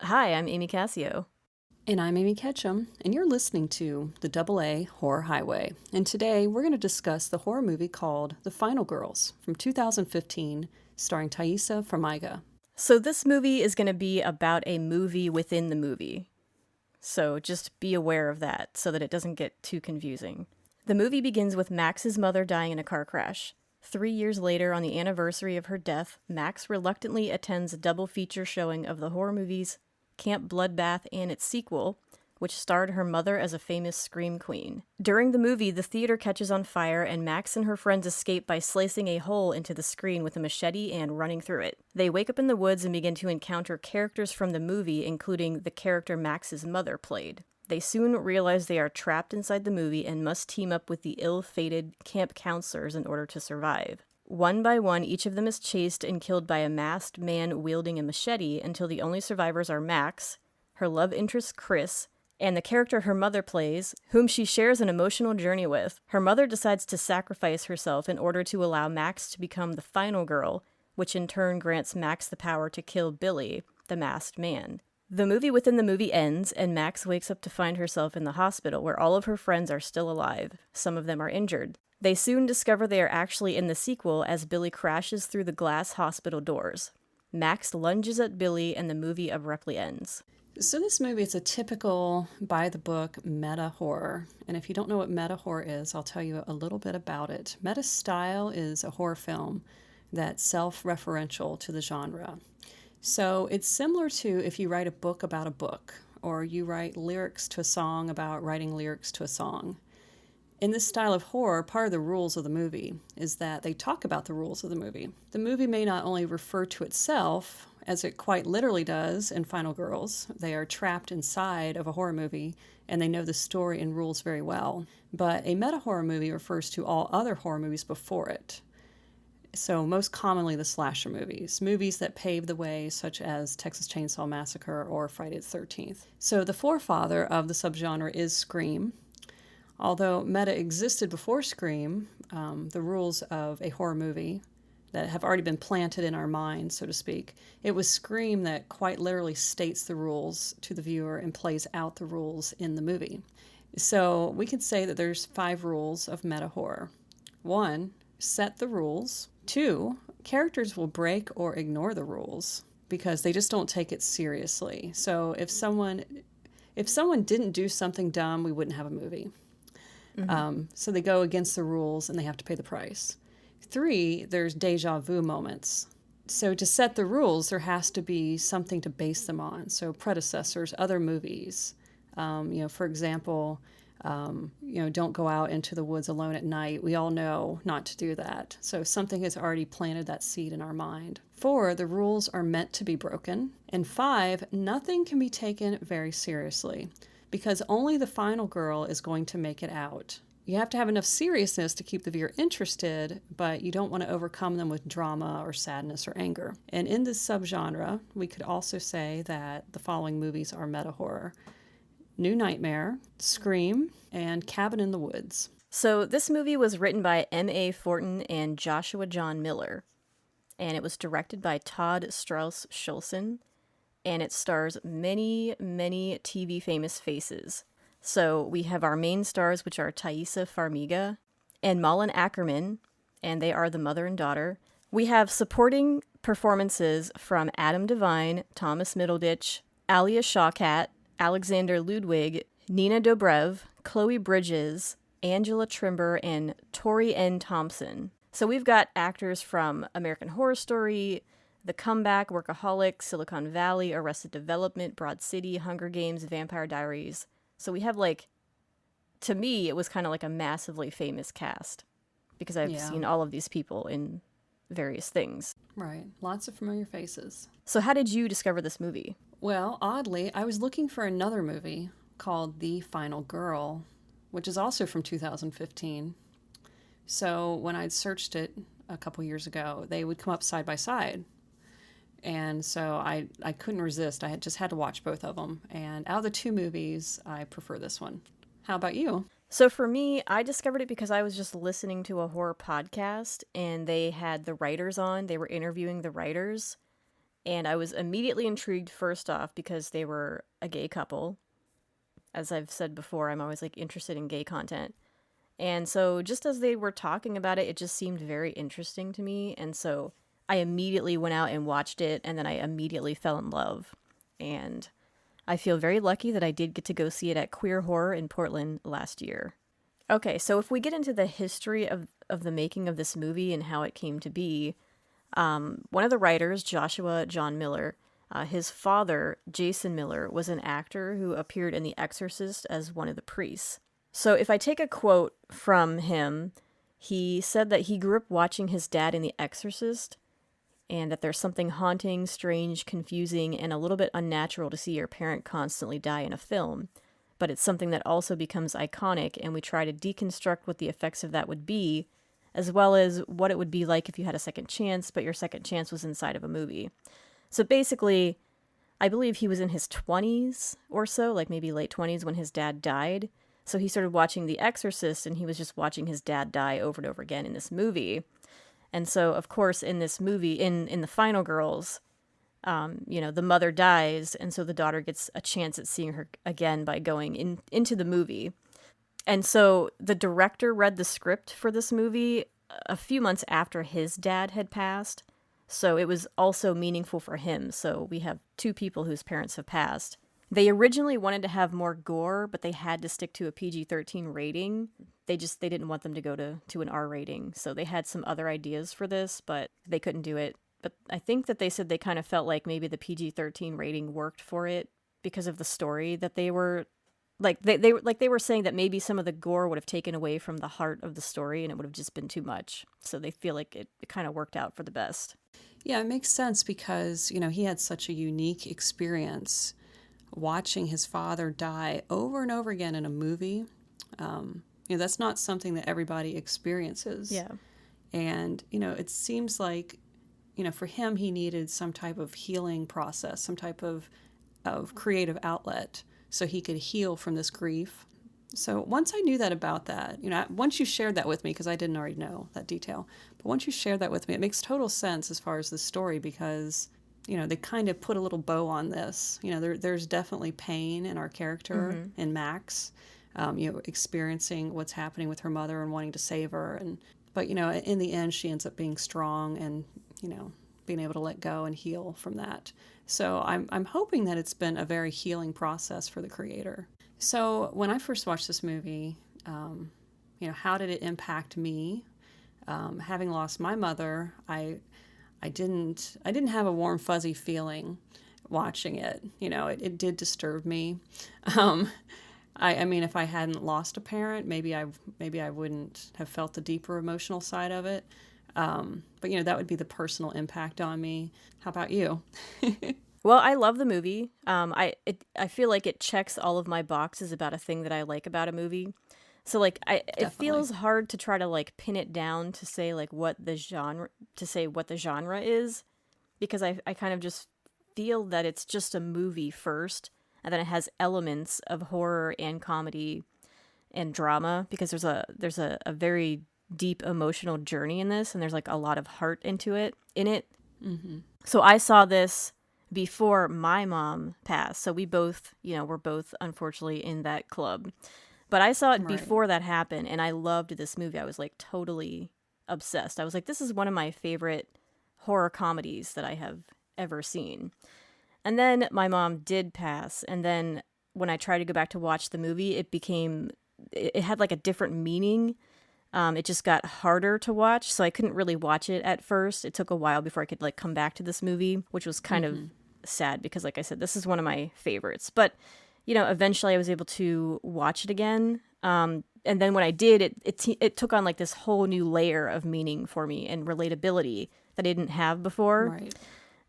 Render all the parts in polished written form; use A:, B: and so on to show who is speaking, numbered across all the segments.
A: Hi, I'm Amy Cassio.
B: And I'm Amy Ketchum, and you're listening to the AA Horror Highway. And today we're going to discuss the horror movie called The Final Girls from 2015, starring Thaisa Farmiga.
A: So, this movie is going to be about a movie within the movie. So, just be aware of that so that it doesn't get too confusing. The movie begins with Max's mother dying in a car crash. 3 years later, on the anniversary of her death, Max reluctantly attends a double feature showing of the horror movies Camp Bloodbath and its sequel, which starred her mother as a famous scream queen. During the movie, the theater catches on fire and Max and her friends escape by slicing a hole into the screen with a machete and running through it. They wake up in the woods and begin to encounter characters from the movie, including the character Max's mother played. They soon realize they are trapped inside the movie and must team up with the ill-fated camp counselors in order to survive. One by one, each of them is chased and killed by a masked man wielding a machete until the only survivors are Max, her love interest Chris, and the character her mother plays, whom she shares an emotional journey with. Her mother decides to sacrifice herself in order to allow Max to become the final girl, which in turn grants Max the power to kill Billy, the masked man. The movie within the movie ends, and Max wakes up to find herself in the hospital where all of her friends are still alive. Some of them are injured. They soon discover they are actually in the sequel as Billy crashes through the glass hospital doors. Max lunges at Billy and the movie abruptly ends.
B: So this movie is a typical by-the-book meta horror. And if you don't know what meta horror is, I'll tell you a little bit about it. Meta style is a horror film that's self-referential to the genre. So it's similar to if you write a book about a book, or you write lyrics to a song about writing lyrics to a song. In this style of horror, part of the rules of the movie is that they talk about the rules of the movie. The movie may not only refer to itself, as it quite literally does in Final Girls. They are trapped inside of a horror movie, and they know the story and rules very well. But a meta-horror movie refers to all other horror movies before it. So most commonly the slasher movies, movies that pave the way, such as Texas Chainsaw Massacre or Friday the 13th. So the forefather of the subgenre is Scream. Although meta existed before Scream, the rules of a horror movie that have already been planted in our minds, so to speak, it was Scream that quite literally states the rules to the viewer and plays out the rules in the movie. So we could say that there's 5 rules of meta horror. 1, set the rules. 2, characters will break or ignore the rules because they just don't take it seriously. So if someone didn't do something dumb, we wouldn't have a movie. So they go against the rules and they have to pay the price. 3, there's deja vu moments. So to set the rules, there has to be something to base them on. So predecessors, other movies. For example, don't go out into the woods alone at night. We all know not to do that. So something has already planted that seed in our mind. 4, the rules are meant to be broken. And 5, nothing can be taken very seriously, because only the final girl is going to make it out. You have to have enough seriousness to keep the viewer interested, but you don't want to overcome them with drama or sadness or anger. And in this subgenre, we could also say that the following movies are meta horror: New Nightmare, Scream, and Cabin in the Woods.
A: So this movie was written by M.A. Fortin and Joshua John Miller, and it was directed by Todd Strauss Schulson, and it stars many, many TV famous faces. So we have our main stars, which are Thaisa Farmiga and Malin Ackerman, and they are the mother and daughter. We have supporting performances from Adam Devine, Thomas Middleditch, Alia Shawkat, Alexander Ludwig, Nina Dobrev, Chloe Bridges, Angela Trimbur, and Tori N. Thompson. So we've got actors from American Horror Story, The Comeback, Workaholic, Silicon Valley, Arrested Development, Broad City, Hunger Games, Vampire Diaries. So we have, to me, it was kind of like a massively famous cast because I've seen all of these people in various things.
B: Right. Lots of familiar faces.
A: So how did you discover this movie?
B: Well, oddly, I was looking for another movie called The Final Girl, which is also from 2015. So when I'd searched it a couple years ago, they would come up side by side. And so I couldn't resist. I just had to watch both of them. And out of the 2 movies, I prefer this one. How about you?
A: So for me, I discovered it because I was just listening to a horror podcast and they had the writers on. They were interviewing the writers. And I was immediately intrigued, first off, because they were a gay couple. As I've said before, I'm always like interested in gay content. And so just as they were talking about it, it just seemed very interesting to me. And so I immediately went out and watched it, and then I immediately fell in love. And I feel very lucky that I did get to go see it at Queer Horror in Portland last year. Okay, so if we get into the history of the making of this movie and how it came to be, one of the writers, Joshua John Miller, his father, Jason Miller, was an actor who appeared in The Exorcist as one of the priests. So if I take a quote from him, he said that he grew up watching his dad in The Exorcist, and that there's something haunting, strange, confusing, and a little bit unnatural to see your parent constantly die in a film. But it's something that also becomes iconic, and we try to deconstruct what the effects of that would be, as well as what it would be like if you had a second chance, but your second chance was inside of a movie. So basically, I believe he was in his 20s or so, like maybe late 20s when his dad died. So he started watching The Exorcist, and he was just watching his dad die over and over again in this movie. And so, of course, in this movie, in The Final Girls, the mother dies, and so the daughter gets a chance at seeing her again by going into the movie. And so the director read the script for this movie a few months after his dad had passed. So it was also meaningful for him. So we have two people whose parents have passed. They originally wanted to have more gore, but they had to stick to a PG-13 rating. They didn't want them to go to an R rating. So they had some other ideas for this, but they couldn't do it. But I think that they said they kind of felt like maybe the PG-13 rating worked for it because of the story that they were like they were saying that maybe some of the gore would have taken away from the heart of the story and it would have just been too much. So they feel like it kind of worked out for the best.
B: Yeah, it makes sense because, he had such a unique experience watching his father die over and over again in a movie. That's not something that everybody experiences.
A: Yeah.
B: And, it seems like, for him, he needed some type of healing process, some type of creative outlet so he could heal from this grief. So once I knew that about that, once you shared that with me, because I didn't already know that detail, but once you shared that with me, it makes total sense as far as the story because, they kind of put a little bow on this. There's definitely pain in our character, in Max, experiencing what's happening with her mother and wanting to save her. But in the end, she ends up being strong and, being able to let go and heal from that. So I'm hoping that it's been a very healing process for the creator. So when I first watched this movie, how did it impact me? Having lost my mother, I didn't have a warm fuzzy feeling watching it. It did disturb me. I mean, if I hadn't lost a parent, maybe I wouldn't have felt the deeper emotional side of it. But that would be the personal impact on me. How about you?
A: Well, I love the movie. I feel like it checks all of my boxes about a thing that I like about a movie. So like it feels hard to try to like pin it down to say like what the genre is, because I kind of just feel that it's just a movie first, and then it has elements of horror and comedy and drama, because there's a very deep emotional journey in this, and there's like a lot of heart in it. Mm-hmm. So I saw this before my mom passed. So we both, we're both unfortunately in that club. But I saw it before that happened, and I loved this movie. I was like totally obsessed. I was like, this is one of my favorite horror comedies that I have ever seen. And then my mom did pass, and then when I tried to go back to watch the movie, it had like a different meaning. It just got harder to watch, so I couldn't really watch it at first. It took a while before I could like come back to this movie, which was kind of sad because, like I said, this is one of my favorites. But eventually I was able to watch it again. And then when I did, it took on like this whole new layer of meaning for me and relatability that I didn't have before.
B: Right.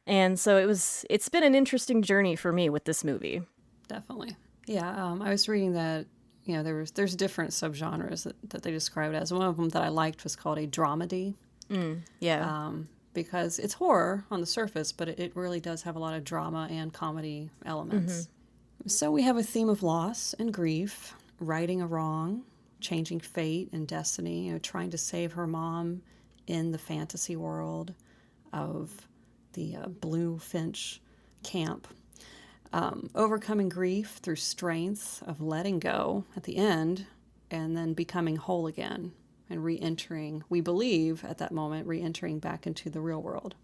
A: And so it's been an interesting journey for me with this movie.
B: Definitely. Yeah. I was reading that, there's different subgenres that they described as. One of them that I liked was called a dramedy.
A: Yeah.
B: Because it's horror on the surface, but it really does have a lot of drama and comedy elements. Mm-hmm. So we have a theme of loss and grief, righting a wrong, changing fate and destiny, trying to save her mom in the fantasy world of the Blue Finch camp. Overcoming grief through strength of letting go at the end, and then becoming whole again and re-entering, we believe at that moment, re-entering back into the real world,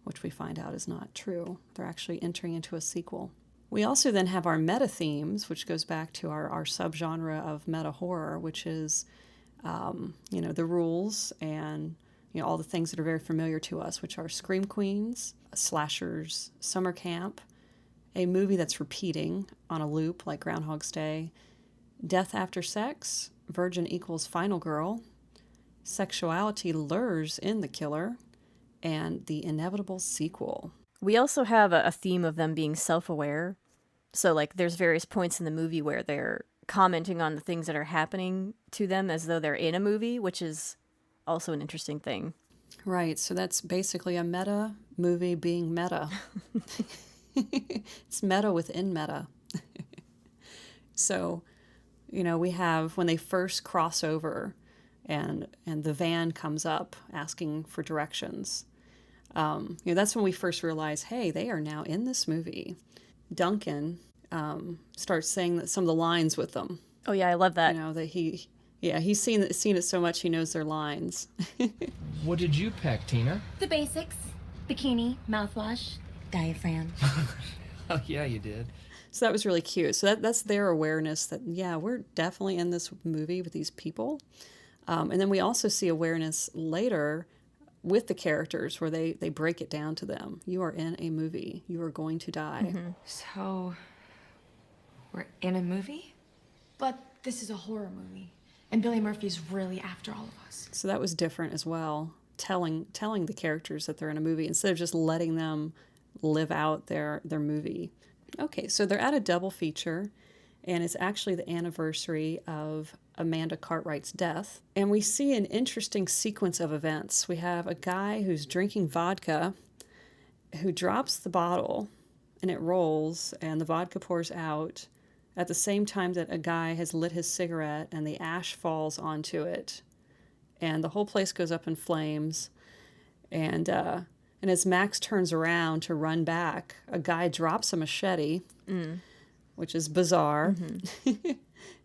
B: which we find out is not true. They're actually entering into a sequel. We also then have our meta themes, which goes back to our subgenre of meta horror, which is, the rules and all the things that are very familiar to us, which are Scream Queens, slashers, summer camp, a movie that's repeating on a loop like Groundhog's Day, death after sex, virgin equals final girl, sexuality lures in the killer, and the inevitable sequel.
A: We also have a theme of them being self-aware. So, like, there's various points in the movie where they're commenting on the things that are happening to them as though they're in a movie, which is also an interesting thing.
B: Right, so that's basically a meta movie being meta. It's meta within meta. So, we have when they first cross over and the van comes up asking for directions. That's when we first realize, hey, they are now in this movie. Duncan starts saying that some of the lines with them.
A: Oh yeah, I love that.
B: That he's seen it so much he knows their lines.
C: What did you pack, Tina?
D: The basics. Bikini, mouthwash, diaphragm.
C: Oh yeah, you did.
B: So that was really cute. So that's their awareness that, yeah, we're definitely in this movie with these people. And then we also see awareness later with the characters where they break it down to them. You are in a movie. You are going to die.
A: Mm-hmm.
E: So, we're in a movie?
D: But this is a horror movie, and Billy Murphy's really after all of us.
B: So that was different as well, telling the characters that they're in a movie instead of just letting them live out their movie. Okay, so they're at a double feature, and it's actually the anniversary of Amanda Cartwright's death. And we see an interesting sequence of events. We have a guy who's drinking vodka who drops the bottle, and it rolls, and the vodka pours out at the same time that a guy has lit his cigarette, and the ash falls onto it, and the whole place goes up in flames. And as Max turns around to run back, a guy drops a machete, which is bizarre. Mm-hmm.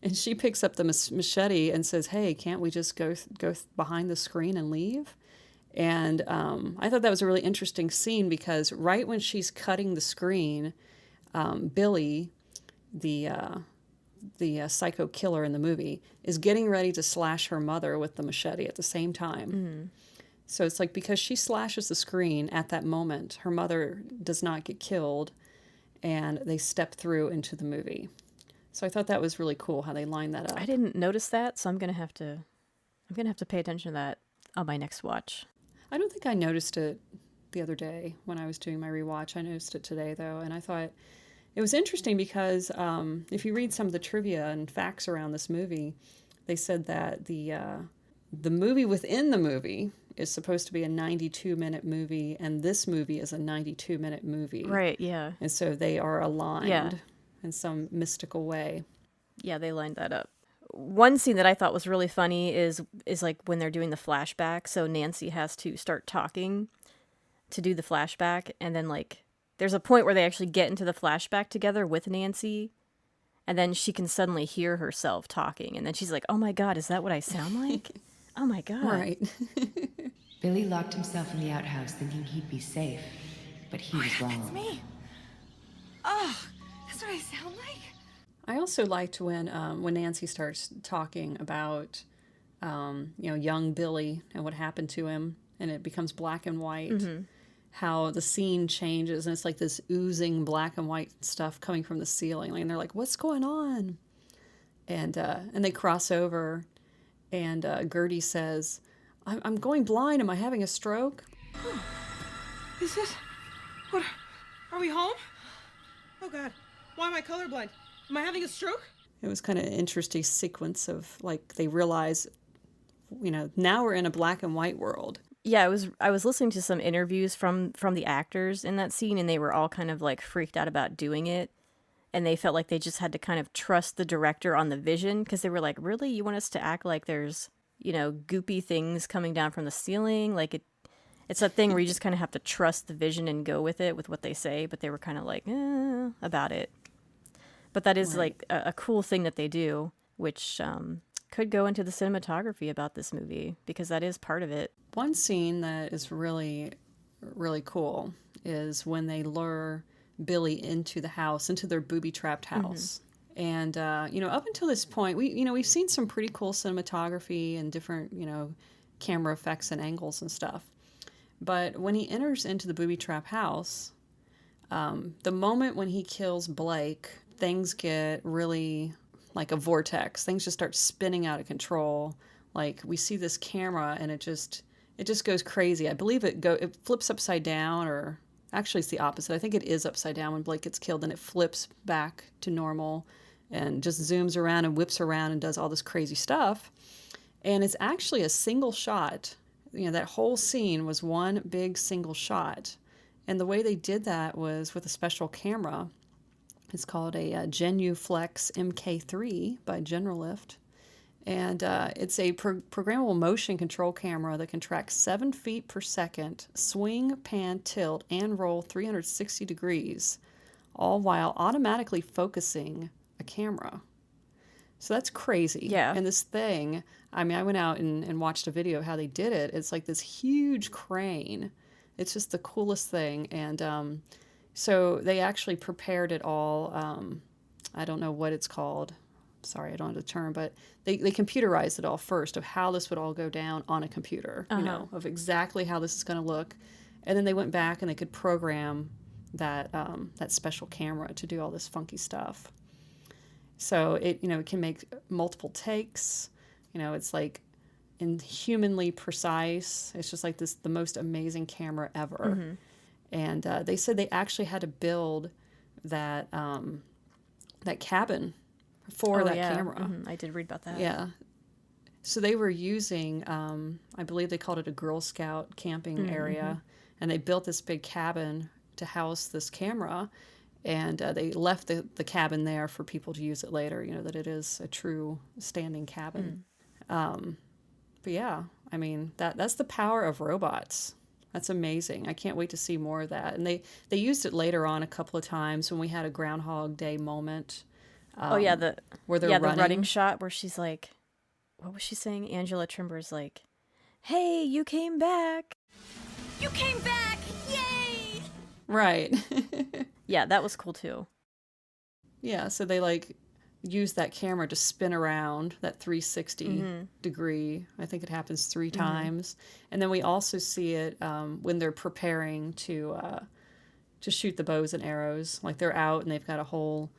B: And she picks up the machete and says, hey, can't we just go behind the screen and leave? And I thought that was a really interesting scene because right when she's cutting the screen, Billy, the psycho killer in the movie, is getting ready to slash her mother with the machete at the same time. Mm. So it's like because she slashes the screen at that moment, her mother does not get killed, and they step through into the movie. So I thought that was really cool how they lined that up.
A: I didn't notice that, so I'm gonna have to pay attention to that on my next watch.
B: I don't think I noticed it the other day when I was doing my rewatch. I noticed it today though, and I thought it was interesting because if you read some of the trivia and facts around this movie, they said that the movie within the movie is supposed to be a 92-minute movie, and this movie is a 92-minute movie.
A: Right, yeah.
B: And so they are aligned in some mystical way.
A: Yeah, they lined that up. One scene that I thought was really funny is like when they're doing the flashback, so Nancy has to start talking to do the flashback, and then like there's a point where they actually get into the flashback together with Nancy, and then she can suddenly hear herself talking, and then she's like, oh my god, is that what I sound like? Oh my god.
B: Right.
E: Billy locked himself in the outhouse thinking he'd be safe, but he was wrong.
D: That's me. Oh, that's what I sound like?
B: I also liked when Nancy starts talking about, young Billy and what happened to him, and it becomes black and white, how the scene changes, and it's like this oozing black and white stuff coming from the ceiling, and they're like, what's going on? And they cross over, and Gertie says, I'm going blind. Am I having a stroke?
F: Is this... What? Are we home? Oh, God. Why am I colorblind? Am I having a stroke?
B: It was kind of an interesting sequence of, like, they realize, now we're in a black and white world.
A: Yeah, I was listening to some interviews from the actors in that scene, and they were all kind of, like, freaked out about doing it. And they felt like they just had to kind of trust the director on the vision, because they were like, really? You want us to act like there's, goopy things coming down from the ceiling? Like, It's that thing where you just kind of have to trust the vision and go with it, with what they say, but they were kind of like, about it. But that is like a cool thing that they do, which could go into the cinematography about this movie, because that is part of it.
B: One scene that is really, really cool is when they lure Billy into the house, into their booby-trapped house. And, up until this point, we've seen some pretty cool cinematography and different, camera effects and angles and stuff. But when he enters into the booby-trap house, the moment when he kills Blake, things get really like a vortex. Things just start spinning out of control. Like, we see this camera and it just goes crazy. I believe it flips upside down, or actually it's the opposite. I think it is upside down when Blake gets killed, and it flips back to normal and just zooms around and whips around and does all this crazy stuff. And it's actually a single shot. That whole scene was one big single shot. And the way they did that was with a special camera. It's called a Genuflex MK3 by General Lift. And it's a programmable motion control camera that can track 7 feet per second, swing, pan, tilt, and roll 360 degrees, all while automatically focusing a camera. So that's crazy.
A: Yeah.
B: And this thing, I went out and watched a video of how they did it. It's like this huge crane. It's just the coolest thing. And so they actually prepared it all. I don't know what it's called. Sorry, I don't have the term, but they computerized it all first of how this would all go down on a computer, of exactly how this is going to look. And then they went back and they could program that special camera to do all this funky stuff. So it can make multiple takes. It's like inhumanly precise. It's just like the most amazing camera ever. And they said they actually had to build that cabin for that camera.
A: I did read about that.
B: Yeah. So they were using, I believe they called it a Girl Scout camping area, and they built this big cabin to house this camera. And they left the cabin there for people to use it later, that it is a true standing cabin. But yeah, that's the power of robots. That's amazing. I can't wait to see more of that. And they used it later on a couple of times when we had a Groundhog Day moment. Where they're running.
A: The running shot where she's like, what was she saying? Angela Trimbur's like, "Hey, you came back.
D: You came back! Yay!
B: Right.
A: Yeah, that was cool too.
B: Yeah, so they use that camera to spin around that 360 degree. I think it happens 3 times. And then we also see it when they're preparing to shoot the bows and arrows. Like, they're out and they've got a whole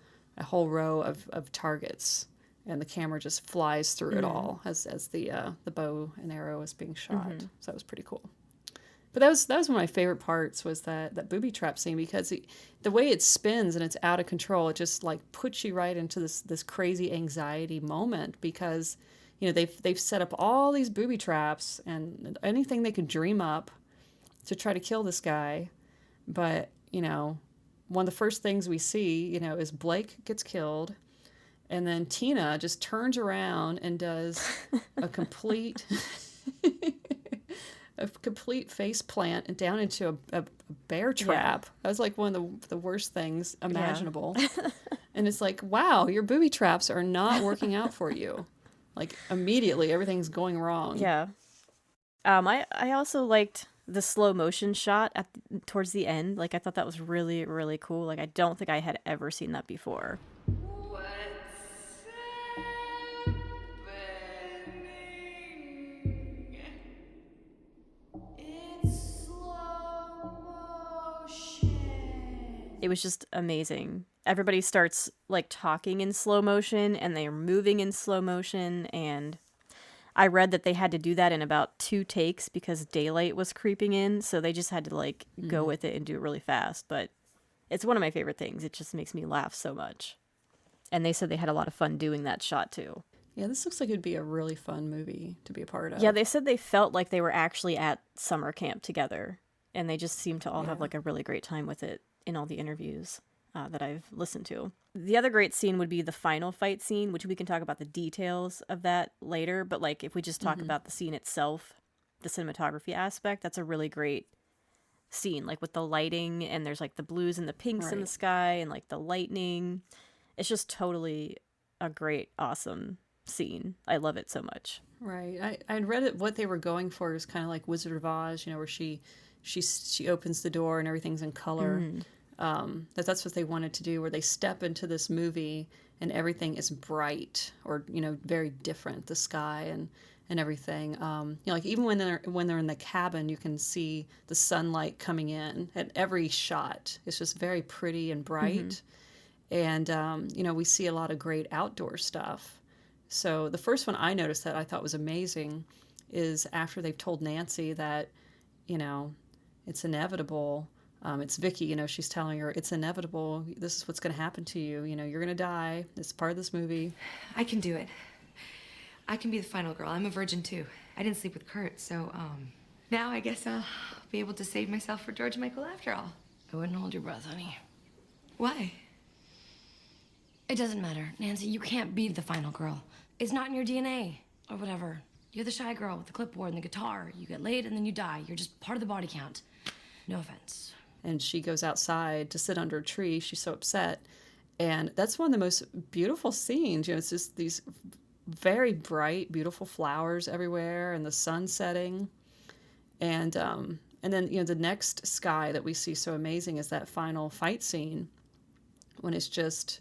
B: row of targets, and the camera just flies through it all as the bow and arrow is being shot. So that was pretty cool. But that was one of my favorite parts, was that booby trap scene, because the way it spins and it's out of control, it just puts you right into this crazy anxiety moment, because they've set up all these booby traps and anything they could dream up to try to kill this guy. But one of the first things we see is Blake gets killed, and then Tina just turns around and does a complete face plant and down into a bear trap. That was like one of the worst things imaginable. And it's like, wow, your booby traps are not working out for you. Like, immediately everything's going wrong.
A: Yeah. I also liked the slow motion shot towards the end. Like, I thought that was really, really cool. Like, I don't think I had ever seen that before. It was just amazing. Everybody starts talking in slow motion, and they're moving in slow motion, and I read that they had to do that in about 2 takes because daylight was creeping in, so they just had to go with it and do it really fast. But it's one of my favorite things. It just makes me laugh so much. And they said they had a lot of fun doing that shot too.
B: Yeah, this looks like it'd be a really fun movie to be a part of.
A: Yeah, they said they felt like they were actually at summer camp together, and they just seemed to all have a really great time with it in all the interviews that I've listened to. The other great scene would be the final fight scene, which we can talk about the details of that later. But if we just talk about the scene itself, the cinematography aspect, that's a really great scene, like with the lighting, and there's like the blues and the pinks in the
B: Right.
A: sky and like the lightning. It's just totally a great, awesome scene. I love it so much.
B: Right. I'd read it. What they were going for is kind of like Wizard of Oz, where she opens the door and everything's in color. That's what they wanted to do, where they step into this movie and everything is bright or very different, the sky and everything. Like even when they're in the cabin, you can see the sunlight coming in at every shot. It's just very pretty and bright. And we see a lot of great outdoor stuff. So the first one I noticed that I thought was amazing is after they've told Nancy that, it's inevitable. It's Vicky, she's telling her it's inevitable. This is what's going to happen to you. You're going to die. It's part of this movie.
E: I can do it. I can be the final girl. I'm a virgin too. I didn't sleep with Kurt, so now I guess I'll be able to save myself for George Michael after all.
G: I wouldn't hold your breath, honey.
E: Why?
G: It doesn't matter. Nancy, you can't be the final girl. It's not in your DNA. Or whatever. You're the shy girl with the clipboard and the guitar. You get laid and then you die. You're just part of the body count. No offense.
B: And she goes outside to sit under a tree. She's so upset. And that's one of the most beautiful scenes. It's just these very bright, beautiful flowers everywhere and the sun setting. And then, the next sky that we see so amazing is that final fight scene when it's just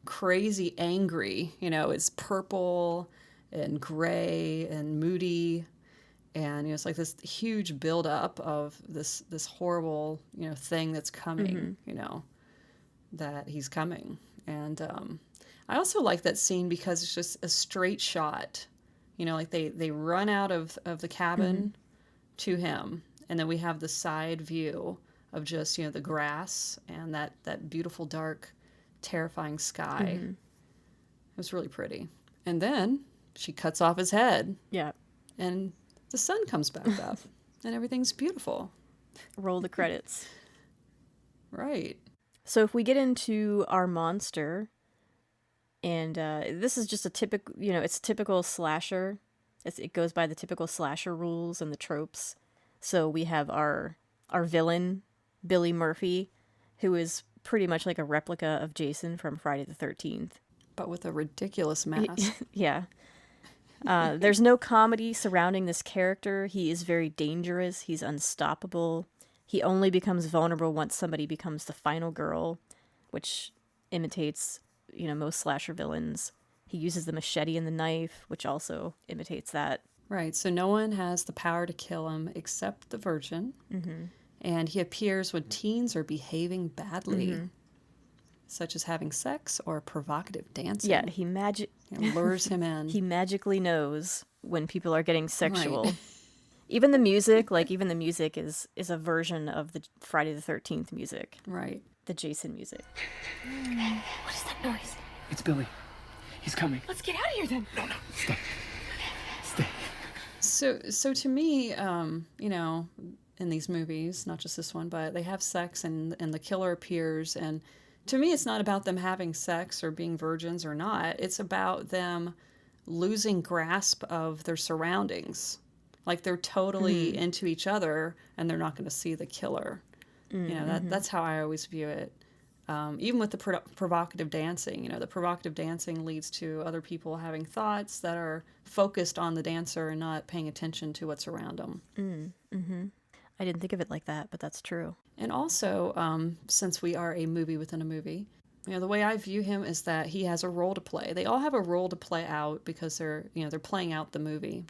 B: crazy angry. It's purple and gray and moody. And it's like this huge buildup of this horrible thing that's coming. That he's coming. And I also like that scene because it's just a straight shot. Like they run out of the cabin to him, and then we have the side view of just the grass and that beautiful dark terrifying sky. It was really pretty. And then she cuts off his head.
A: Yeah.
B: And the sun comes back up and everything's beautiful.
A: Roll the credits.
B: Right.
A: So if we get into our monster, and this is just a typical, it's a typical slasher. It goes by the typical slasher rules and the tropes. So we have our villain, Billy Murphy, who is pretty much like a replica of Jason from Friday the 13th.
B: But with a ridiculous mask.
A: Yeah. There's no comedy surrounding this character. He is very dangerous. He's unstoppable. He only becomes vulnerable once somebody becomes the final girl, which imitates, most slasher villains. He uses the machete and the knife, which also imitates that.
B: Right. So no one has the power to kill him except the virgin. And he appears when teens are behaving badly, such as having sex or provocative dancing.
A: Yeah, he
B: lures him in.
A: He magically knows when people are getting sexual.
B: Right.
A: Even the music is a version of the Friday the 13th music.
B: Right.
A: The Jason music.
D: What is that noise?
C: It's Billy. He's coming.
D: Let's get out of here then.
C: No, stay. Stay.
B: So to me, in these movies, not just this one, but they have sex and the killer appears. And to me, it's not about them having sex or being virgins or not. It's about them losing grasp of their surroundings. Like they're totally into each other and they're not going to see the killer. That's how I always view it. Even with the provocative dancing, the provocative dancing leads to other people having thoughts that are focused on the dancer and not paying attention to what's around them.
A: I didn't think of it like that, but that's true.
B: And also, since we are a movie within a movie, the way I view him is that he has a role to play. They all have a role to play out because they're playing out the movie.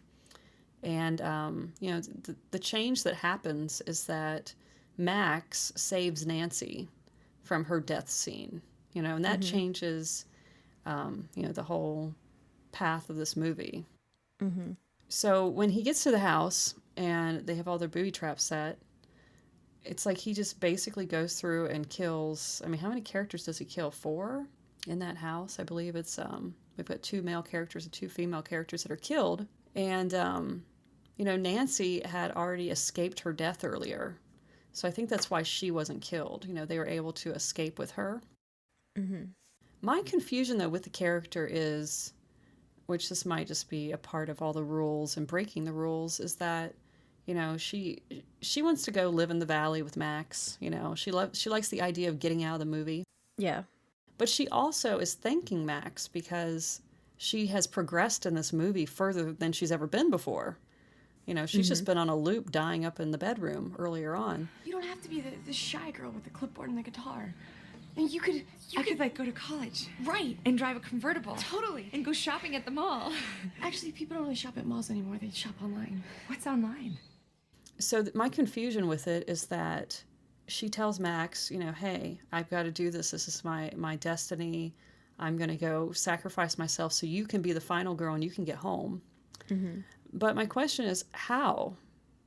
B: And, the change that happens is that Max saves Nancy from her death scene, and that changes, the whole path of this movie. So when he gets to the house and they have all their booby traps set, it's like he just basically goes through and kills. I mean, how many characters does he kill? 4 in that house? I believe it's, we've got 2 male characters and 2 female characters that are killed. And, Nancy had already escaped her death earlier. So I think that's why she wasn't killed. They were able to escape with her. My confusion, though, with the character is, which this might just be a part of all the rules and breaking the rules, is that You know, she wants to go live in the valley with Max. You know, she likes the idea of getting out of the movie.
A: Yeah.
B: But she also is thanking Max because she has progressed in this movie further than she's ever been before. You know, she's just been on a loop dying up in the bedroom earlier on.
D: You don't have to be the shy girl with the clipboard and the guitar. And
E: I could like go to college.
D: right.
E: And drive a convertible.
D: Totally.
E: And go shopping at the mall.
D: Actually, people don't really shop at malls anymore. They shop online.
E: What's online?
B: So my confusion with it is that she tells Max, you know, hey, I've got to do this. This is my destiny. I'm going to go sacrifice myself so you can be the final girl and you can get home. But my question is, how?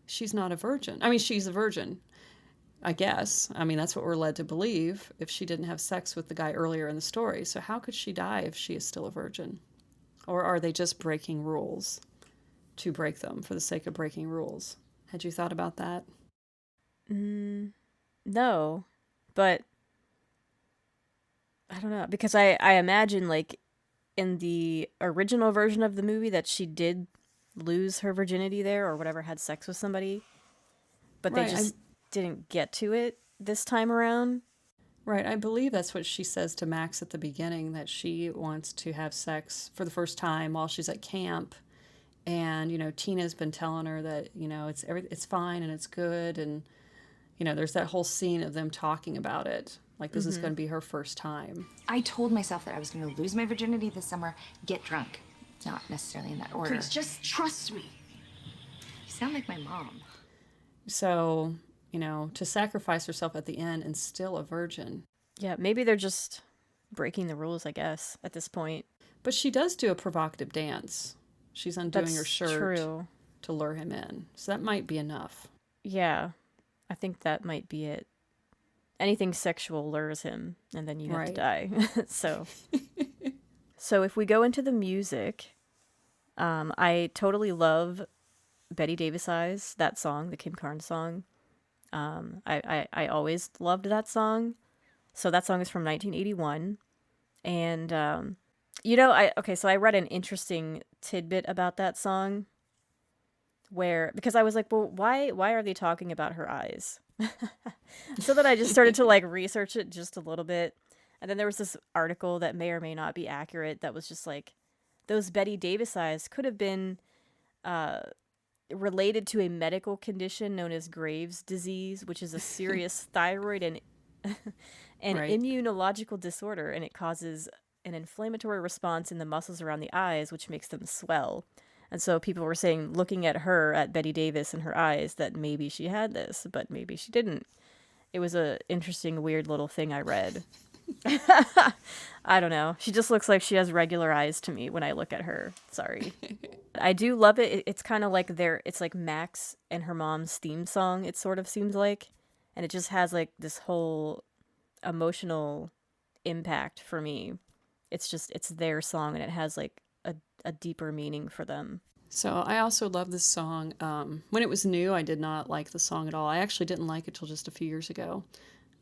B: She's not a virgin. I mean, she's a virgin, I guess. I mean, that's what we're led to believe if she didn't have sex with the guy earlier in the story. So how could she die if she is still a virgin? Or are they just breaking rules to break them for the sake of breaking rules? Had you thought about that?
A: No, but I don't know, because I imagine, like, in the original version of the movie that she did lose her virginity there or whatever, had sex with somebody, but
B: Right,
A: they just didn't get to it this time around.
B: Right, I believe that's what she says to Max at the beginning, that she wants to have sex for the first time while she's at camp. And, you know, Tina's been telling her that, you know, it's fine and it's good. And, you know, there's that whole scene of them talking about it. Like, this is going to be her first time.
E: I told myself that I was going to lose my virginity this summer, get drunk. Not necessarily in that order.
D: Please, just trust me.
E: You sound like my mom.
B: So, you know, to sacrifice herself at the end and still a virgin.
A: Yeah, maybe they're just breaking the rules, I guess, at this point.
B: But she does do a provocative dance. She's undoing
A: That's
B: her shirt
A: true.
B: to lure him in. So that might be enough.
A: Yeah, I think that might be it. Anything sexual lures him, and then you have to die. So if we go into the music, I totally love Betty Davis Eyes, that song, the Kim Carnes song. I always loved that song. So that song is from 1981. And, you know, so I read an interesting tidbit about that song because I was like, well, why are they talking about her eyes? So then I just started to like research it just a little bit. And then there was this article that may or may not be accurate that was just like, those Betty Davis eyes could have been related to a medical condition known as Graves' disease, which is a serious thyroid and immunological disorder, and it causes an inflammatory response in the muscles around the eyes, which makes them swell. And so people were saying, looking at her, at Betty Davis and her eyes, that maybe she had this, but maybe she didn't. It was a interesting, weird little thing I read. I don't know. She just looks like she has regular eyes to me when I look at her. Sorry. I do love it. It's kind of like it's like Max and her mom's theme song, it sort of seems like. And it just has like this whole emotional impact for me. It's their song, and it has like a deeper meaning for them.
B: So I also love this song. When it was new, I did not like the song at all. I actually didn't like it till just a few years ago.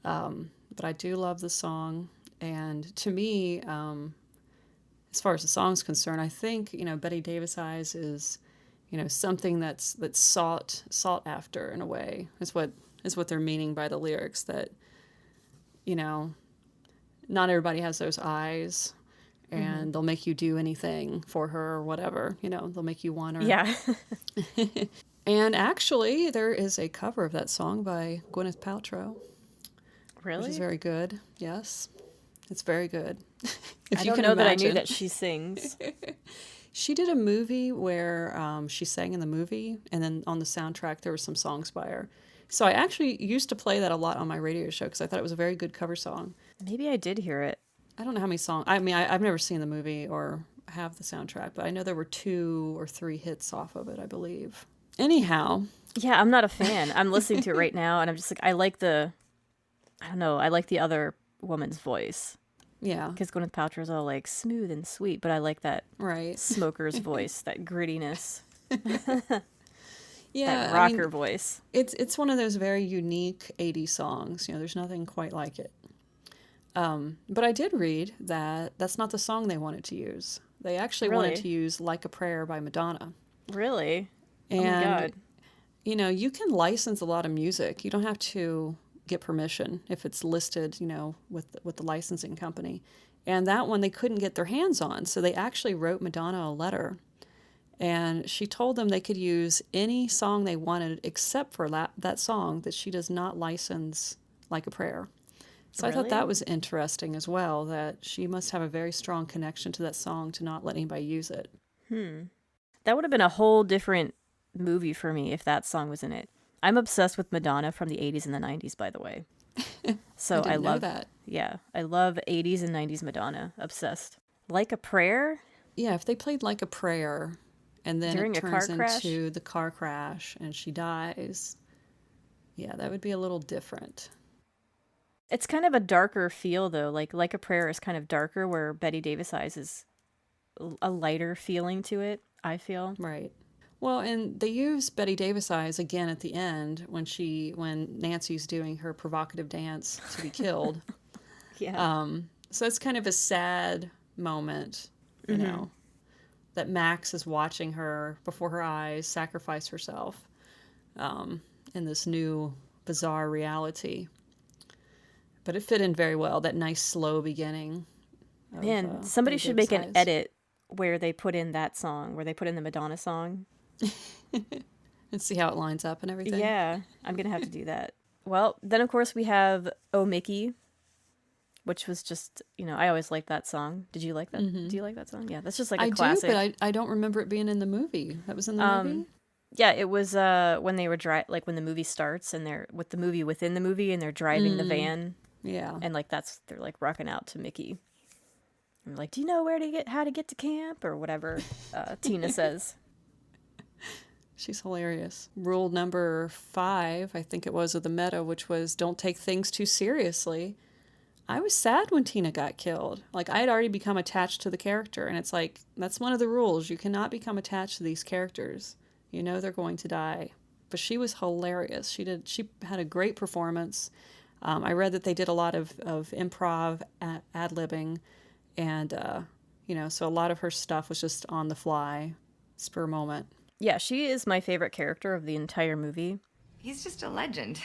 B: But I do love the song. And to me, as far as the song's concerned, I think, you know, Betty Davis Eyes is, you know, something that's sought after in a way, is what they're meaning by the lyrics, that, you know, not everybody has those eyes. And they'll make you do anything for her or whatever, you know, they'll make you want her.
A: Yeah.
B: And actually, there is a cover of that song by Gwyneth Paltrow.
A: Really?
B: Which is very good. Yes. It's very good. If
A: I
B: you
A: don't
B: can
A: know that I
B: imagine.
A: knew that she sings.
B: She did a movie where she sang in the movie, and then on the soundtrack there were some songs by her. So I actually used to play that a lot on my radio show because I thought it was a very good cover song.
A: Maybe I did hear it.
B: I don't know how many songs. I mean, I've never seen the movie or have the soundtrack, but I know there were 2 or 3 hits off of it, I believe. Anyhow.
A: Yeah, I'm not a fan. I'm listening to it right now, and I'm just like, I like the other woman's voice.
B: Yeah.
A: Because Gwyneth Paltrow's all like smooth and sweet, but I like that
B: right.
A: smoker's voice, that grittiness.
B: Yeah,
A: that rocker voice.
B: It's one of those very unique 80s songs. You know, there's nothing quite like it. But I did read that that's not the song they wanted to use. They actually wanted to use Like a Prayer by Madonna.
A: Really?
B: And,
A: oh my God.
B: you know, you can license a lot of music. You don't have to get permission if it's listed, you know, with the licensing company. And that one they couldn't get their hands on, so they actually wrote Madonna a letter. And she told them they could use any song they wanted except for that song that she does not license, Like a Prayer. So I thought that was interesting as well, that she must have a very strong connection to that song to not let anybody use it.
A: That would have been a whole different movie for me if that song was in it. I'm obsessed with Madonna from the 80s and the 90s, by the way. So
B: I didn't know
A: love
B: that.
A: Yeah, I love 80s and 90s Madonna. Obsessed. Like a Prayer?
B: Yeah, if they played Like a Prayer and then
A: During
B: it
A: a
B: turns
A: car crash?
B: into the car crash and she dies, yeah, that would be a little different.
A: It's kind of a darker feel, though. Like a Prayer is kind of darker, where Betty Davis Eyes is a lighter feeling to it, I feel.
B: Right. Well, and they use Betty Davis Eyes again at the end when Nancy's doing her provocative dance to be killed.
A: Yeah.
B: So it's kind of a sad moment, you know, that Max is watching her before her eyes sacrifice herself in this new bizarre reality. But it fit in very well, that nice slow beginning.
A: Man, somebody
B: Betty
A: should
B: Davis
A: make an
B: Eyes.
A: edit where they put in that song, where they put in the Madonna song.
B: And see how it lines up and everything.
A: Yeah, I'm going to have to do that. Well, then of course we have Oh Mickey, which was just, you know, I always liked that song. Did you like that? Do you like that song? Yeah, that's just like a
B: I
A: classic.
B: do, but I don't remember it being in the movie. That was in the movie?
A: Yeah, it was when they were like when the movie starts and they're with the movie within the movie and they're driving the van
B: Yeah.
A: and like they're like rocking out to Mickey. And like, do you know how to get to camp or whatever Tina says.
B: She's hilarious. Rule number 5, I think it was, of the meta, which was don't take things too seriously. I was sad when Tina got killed. Like, I had already become attached to the character, and it's like, that's one of the rules. You cannot become attached to these characters. You know they're going to die. But she was hilarious. She had a great performance. I read that they did a lot of improv ad-libbing, and, you know, so a lot of her stuff was just on the fly, spur moment.
A: Yeah, she is my favorite character of the entire movie.
E: He's just a legend.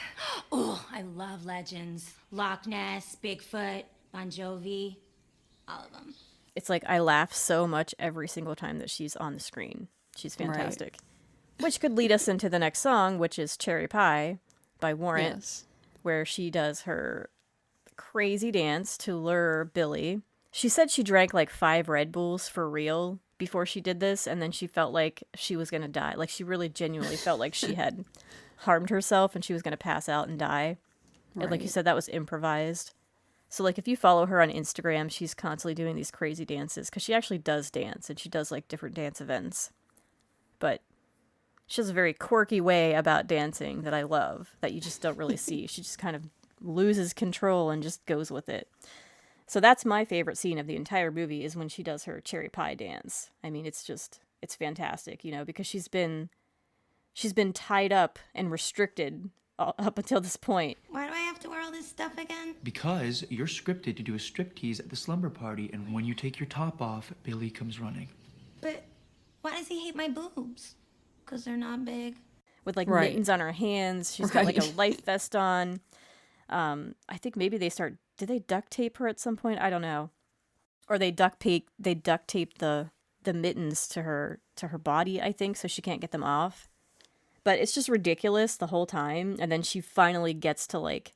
G: Oh, I love legends. Loch Ness, Bigfoot, Bon Jovi, all of them.
A: It's like I laugh so much every single time that she's on the screen. She's fantastic. Which could lead us into the next song, which is Cherry Pie by Warrant,
B: Yes.
A: where she does her crazy dance to lure Billy. She said she drank like 5 Red Bulls for real before she did this, and then she felt like she was going to die. Like she really genuinely felt like she had harmed herself and she was going to pass out and die. And like you said, that was improvised. So like if you follow her on Instagram, she's constantly doing these crazy dances because she actually does dance and she does like different dance events. But she has a very quirky way about dancing that I love that you just don't really see. She just kind of loses control and just goes with it. So that's my favorite scene of the entire movie is when she does her cherry pie dance. I mean, it's fantastic, you know, because she's been tied up and restricted up until this point.
G: Why do I have to wear all this stuff again?
C: Because you're scripted to do a striptease at the slumber party, and when you take your top off, Billy comes running.
G: But why does he hate my boobs? Because they're not big.
A: With like
B: Right.
A: mittens on her hands. She's got like a life vest on. I think maybe did they duct tape her at some point? I don't know. Or they duct tape the mittens to her body, I think, so she can't get them off. But it's just ridiculous the whole time. And then she finally gets to like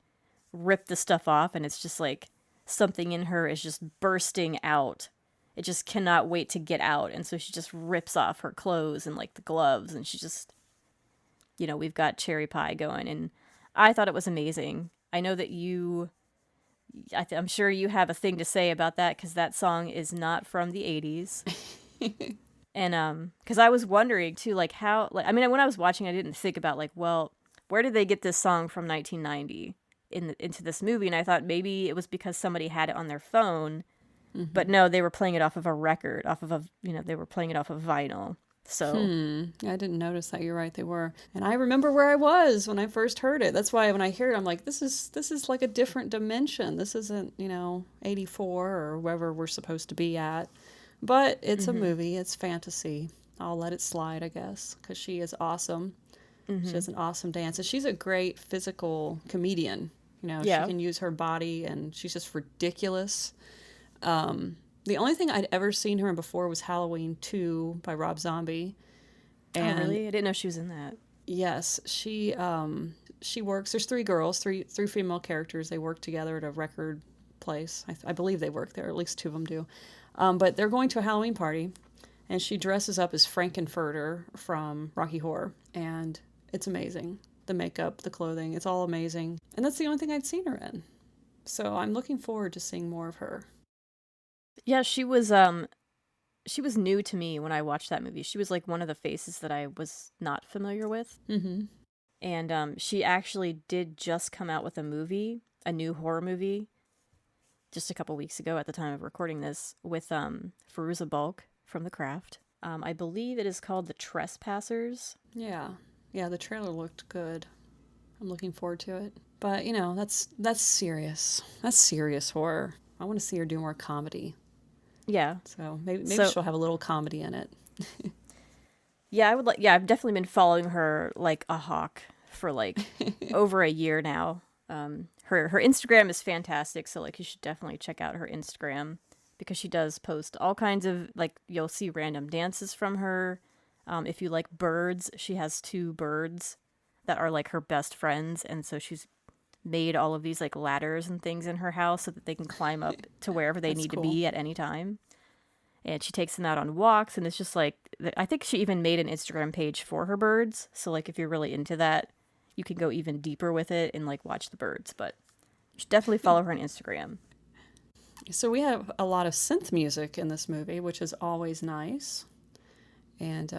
A: rip the stuff off and it's just like something in her is just bursting out. It just cannot wait to get out. And so she just rips off her clothes and like the gloves and she just, you know, we've got cherry pie going. And I thought it was amazing. I know that I'm sure you have a thing to say about that because that song is not from the 80s. And because I was wondering too, like how, like I mean, when I was watching, I didn't think about like, well, where did they get this song from 1990 into this movie? And I thought maybe it was because somebody had it on their phone, but no, they were playing it off of a record, they were playing it off of vinyl. So
B: I didn't notice that. You're right, they were. And I remember where I was when I first heard it. That's why when I hear it, I'm like, this is like a different dimension. This isn't, 84 or wherever we're supposed to be at. But it's a movie. It's fantasy. I'll let it slide, I guess, because she is awesome. She does an awesome dance. And she's a great physical comedian. You know,
A: Yeah.
B: she can use her body, and she's just ridiculous. The only thing I'd ever seen her in before was Halloween 2 by Rob Zombie.
A: Oh, really? I didn't know she was in that.
B: Yes, she works. There's three girls, three female characters. They work together at a record place. I believe they work there. At least two of them do. But they're going to a Halloween party, and she dresses up as Frankenfurter from Rocky Horror, and it's amazing. The makeup, the clothing, it's all amazing. And that's the only thing I'd seen her in. So I'm looking forward to seeing more of her.
A: Yeah, she was new to me when I watched that movie. She was like one of the faces that I was not familiar with.
B: Mm-hmm.
A: And she actually did just come out with a movie, a new horror movie, just a couple weeks ago at the time of recording this, with Fairuza Balk from The Craft. I believe it is called The Trespassers.
B: Yeah. Yeah, the trailer looked good. I'm looking forward to it. But, you know, that's serious. That's serious horror. I want to see her do more comedy.
A: Yeah.
B: So maybe
A: So-
B: she'll have a little comedy in it.
A: Yeah, I would like. Yeah, I've definitely been following her like a hawk for like over a year now. Her Instagram is fantastic, so like you should definitely check out her Instagram because she does post all kinds of like you'll see random dances from her. If you like birds, she has two birds that are like her best friends, and so she's made all of these like ladders and things in her house so that they can climb up to wherever they
B: That's
A: need
B: cool.
A: to be at any time. And she takes them out on walks, and it's just like I think she even made an Instagram page for her birds. So like if you're really into that, you can go even deeper with it and like watch the birds. But you should definitely follow her on Instagram.
B: So we have a lot of synth music in this movie, which is always nice. And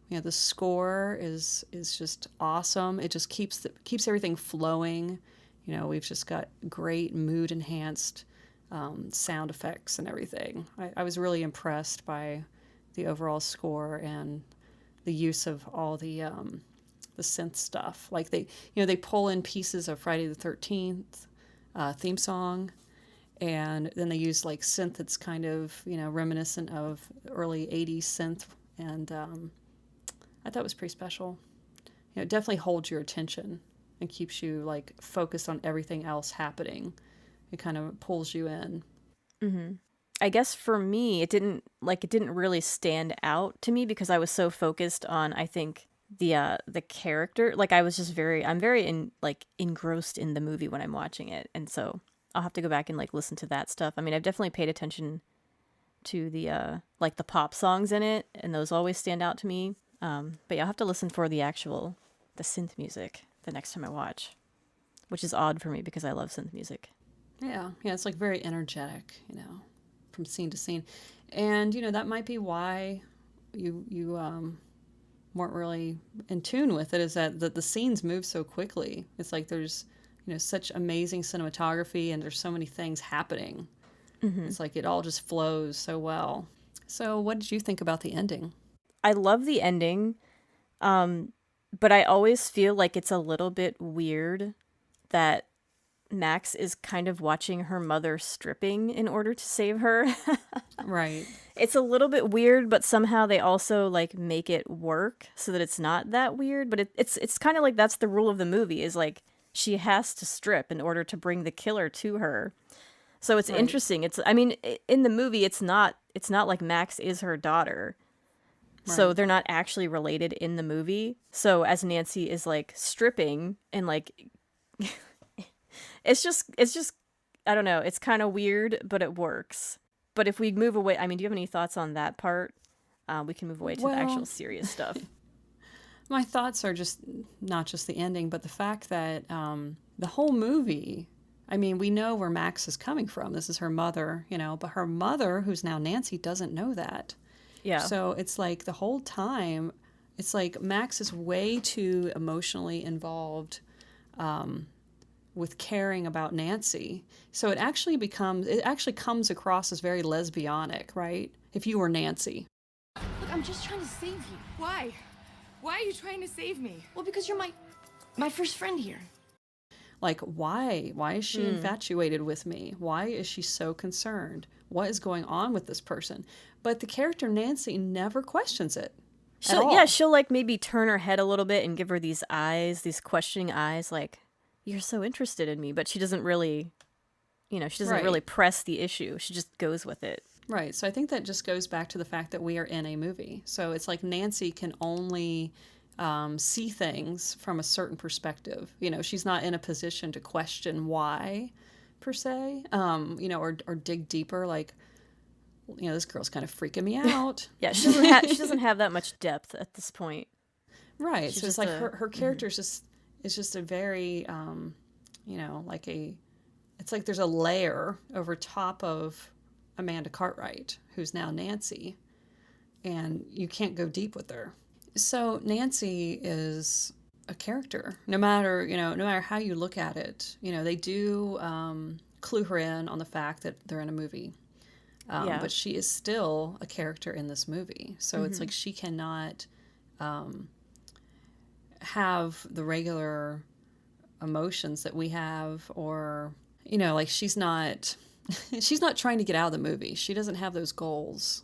B: you know, the score is just awesome. It just keeps everything flowing. You know, we've just got great mood enhanced sound effects and everything. I was really impressed by the overall score and the use of all the synth stuff. Like they pull in pieces of Friday the 13th theme song, and then they use like synth that's kind of, you know, reminiscent of early 80s synth, and I thought it was pretty special. You know, it definitely holds your attention and keeps you like focused on everything else happening. It kind of pulls you in.
A: I guess for me, it didn't really stand out to me because I was so focused on I think the character. Like I'm very engrossed in the movie when I'm watching it, and so I'll have to go back and like listen to that stuff. I mean, I've definitely paid attention to the like the pop songs in it, and those always stand out to me. But yeah, I'll have to listen for the synth music the next time I watch, which is odd for me because I love synth music.
B: Yeah, it's like very energetic, you know, from scene to scene. And, you know, that might be why you weren't really in tune with it, is that the scenes move so quickly. It's like there's, you know, such amazing cinematography and there's so many things happening. It's like it all just flows so well. So what did you think about the ending?
A: I love the ending, but I always feel like it's a little bit weird that Max is kind of watching her mother stripping in order to save her.
B: Right.
A: It's a little bit weird, but somehow they also like make it work so that it's not that weird. But it's kind of like that's the rule of the movie is like she has to strip in order to bring the killer to her. So it's
B: Right.
A: interesting. In the movie, it's not like Max is her daughter. So
B: Right.
A: they're not actually related in the movie. So as Nancy is like stripping and like it's just I don't know, it's kind of weird, but it works. But if we move away, I mean, do you have any thoughts on that part? We can move away to the
B: Well-
A: actual serious stuff.
B: My thoughts are just not just the ending, but the fact that the whole movie, I mean, we know where Max is coming from. This is her mother, you know, but her mother, who's now Nancy, doesn't know that.
A: Yeah.
B: So it's like the whole time, it's like Max is way too emotionally involved with caring about Nancy. So it actually comes across as very lesbianic, right? If you were Nancy.
D: Look, I'm just trying to save you.
E: Why? Why are you trying to save me?
D: Well, because you're my first friend here.
B: Like, why? Why is she infatuated with me? Why is she so concerned? What is going on with this person? But the character Nancy never questions it. at all.
A: Yeah, she'll like maybe turn her head a little bit and give her these eyes, these questioning eyes, like, you're so interested in me. But she doesn't really, she doesn't really
B: Right.
A: press the issue. She just goes with it.
B: Right. So I think that just goes back to the fact that we are in a movie. So it's like Nancy can only see things from a certain perspective. She's not in a position to question why, per se, or dig deeper. Like, this girl's kind of freaking me out.
A: Yeah, she doesn't have that much depth at this point.
B: Right.
A: She's
B: So it's
A: just
B: like
A: a-
B: her character is just a very, it's like there's a layer over top of Amanda Cartwright, who's now Nancy, and you can't go deep with her. So Nancy is a character, no matter how you look at it. They do clue her in on the fact that they're in a movie.
A: Yeah.
B: But she is still a character in this movie. So it's like she cannot have the regular emotions that we have, or, like she's not trying to get out of the movie. She doesn't have those goals.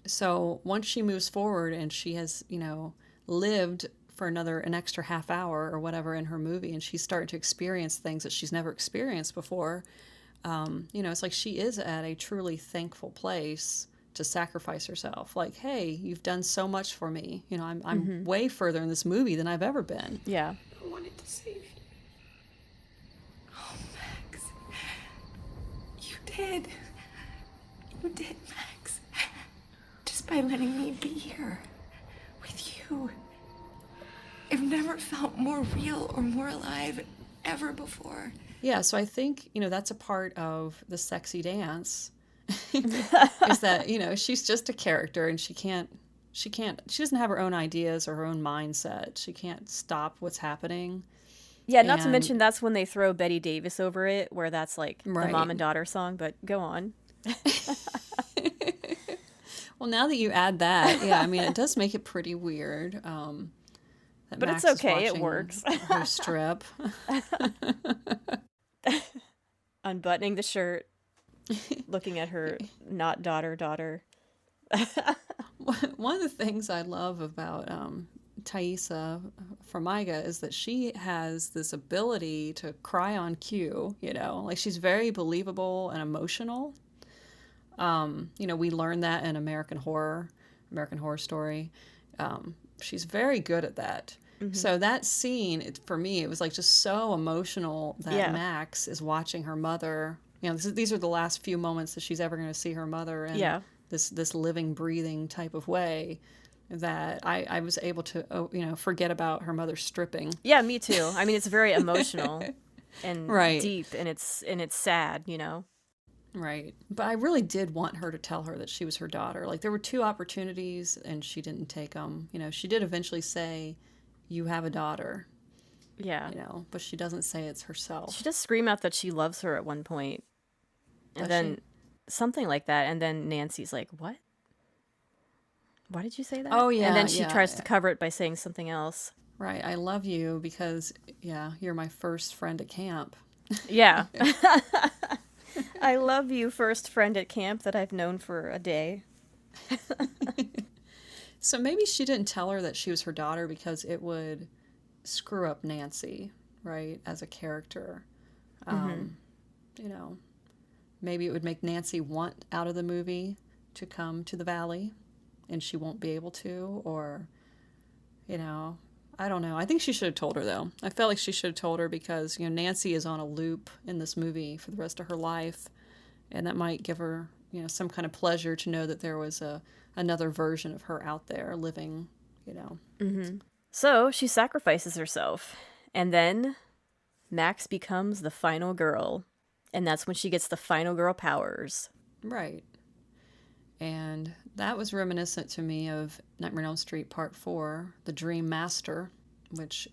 B: So once she moves forward and she has, lived for an extra half hour or whatever in her movie, and she's starting to experience things that she's never experienced before, it's like she is at a truly thankful place to sacrifice herself. Like, hey, you've done so much for me. I'm way further in this movie than I've ever been.
A: Yeah.
E: I wanted to save you. Oh, Max. You did. You did, Max. Just by letting me be here with you. I've never felt more real or more alive ever before.
B: Yeah, so I think, that's a part of the sexy dance is that, she's just a character, and she doesn't have her own ideas or her own mindset. She can't stop what's happening.
A: Yeah, not to
B: And-
A: mention that's when they throw Betty Davis over it, where that's like the
B: Right.
A: mom and daughter song, but go on.
B: Well, now that you add that, yeah, I mean, it does make it pretty weird. That
A: But
B: Max
A: it's
B: is
A: okay, it
B: watching
A: works.
B: Her strip.
A: Unbuttoning the shirt, looking at her not daughter.
B: One of the things I love about Thaisa Farmiga is that she has this ability to cry on cue, like she's very believable and emotional. We learned that in American Horror Story. She's very good at that. So that scene, for me, it was like just so emotional that
A: Yeah.
B: Max is watching her mother. These are the last few moments that she's ever going to see her mother in
A: Yeah.
B: this living, breathing type of way, that I was able to, forget about her mother stripping.
A: Yeah, me too. I mean, it's very emotional and
B: Right.
A: deep, and it's sad,
B: Right. But I really did want her to tell her that she was her daughter. Like, there were 2 opportunities, and she didn't take them. She did eventually say, you have a daughter,
A: Yeah.
B: but she doesn't say it's herself.
A: She does scream out that she loves her at one point. And
B: Does
A: then
B: she?
A: something like that. And then Nancy's like, what? Why did you say that?
B: Oh, yeah,
A: And then she
B: yeah,
A: tries
B: yeah.
A: to cover it by saying something else.
B: Right. I love you because, you're my first friend at camp.
A: Yeah. I love you, first friend at camp that I've known for a day.
B: So maybe she didn't tell her that she was her daughter because it would screw up Nancy, right, as a character. Maybe it would make Nancy want out of the movie to come to the valley, and she won't be able to, or, I don't know. I think she should have told her, though. I felt like she should have told her because, Nancy is on a loop in this movie for the rest of her life, and that might give her, some kind of pleasure to know that there was another version of her out there living,
A: So she sacrifices herself. And then Max becomes the final girl. And that's when she gets the final girl powers.
B: Right. And that was reminiscent to me of Nightmare on Elm Street Part 4, The Dream Master, which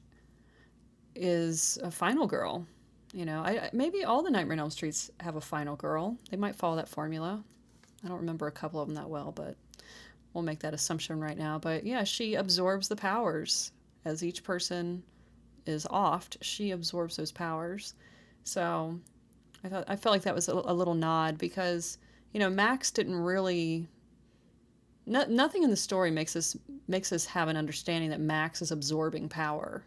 B: is a final girl. Maybe all the Nightmare on Elm Streets have a final girl. They might follow that formula. I don't remember a couple of them that well, but we'll make that assumption right now. But yeah, she absorbs the powers. As each person is offed, she absorbs those powers. So I felt like that was a little nod because, Max didn't really nothing in the story makes us have an understanding that Max is absorbing power.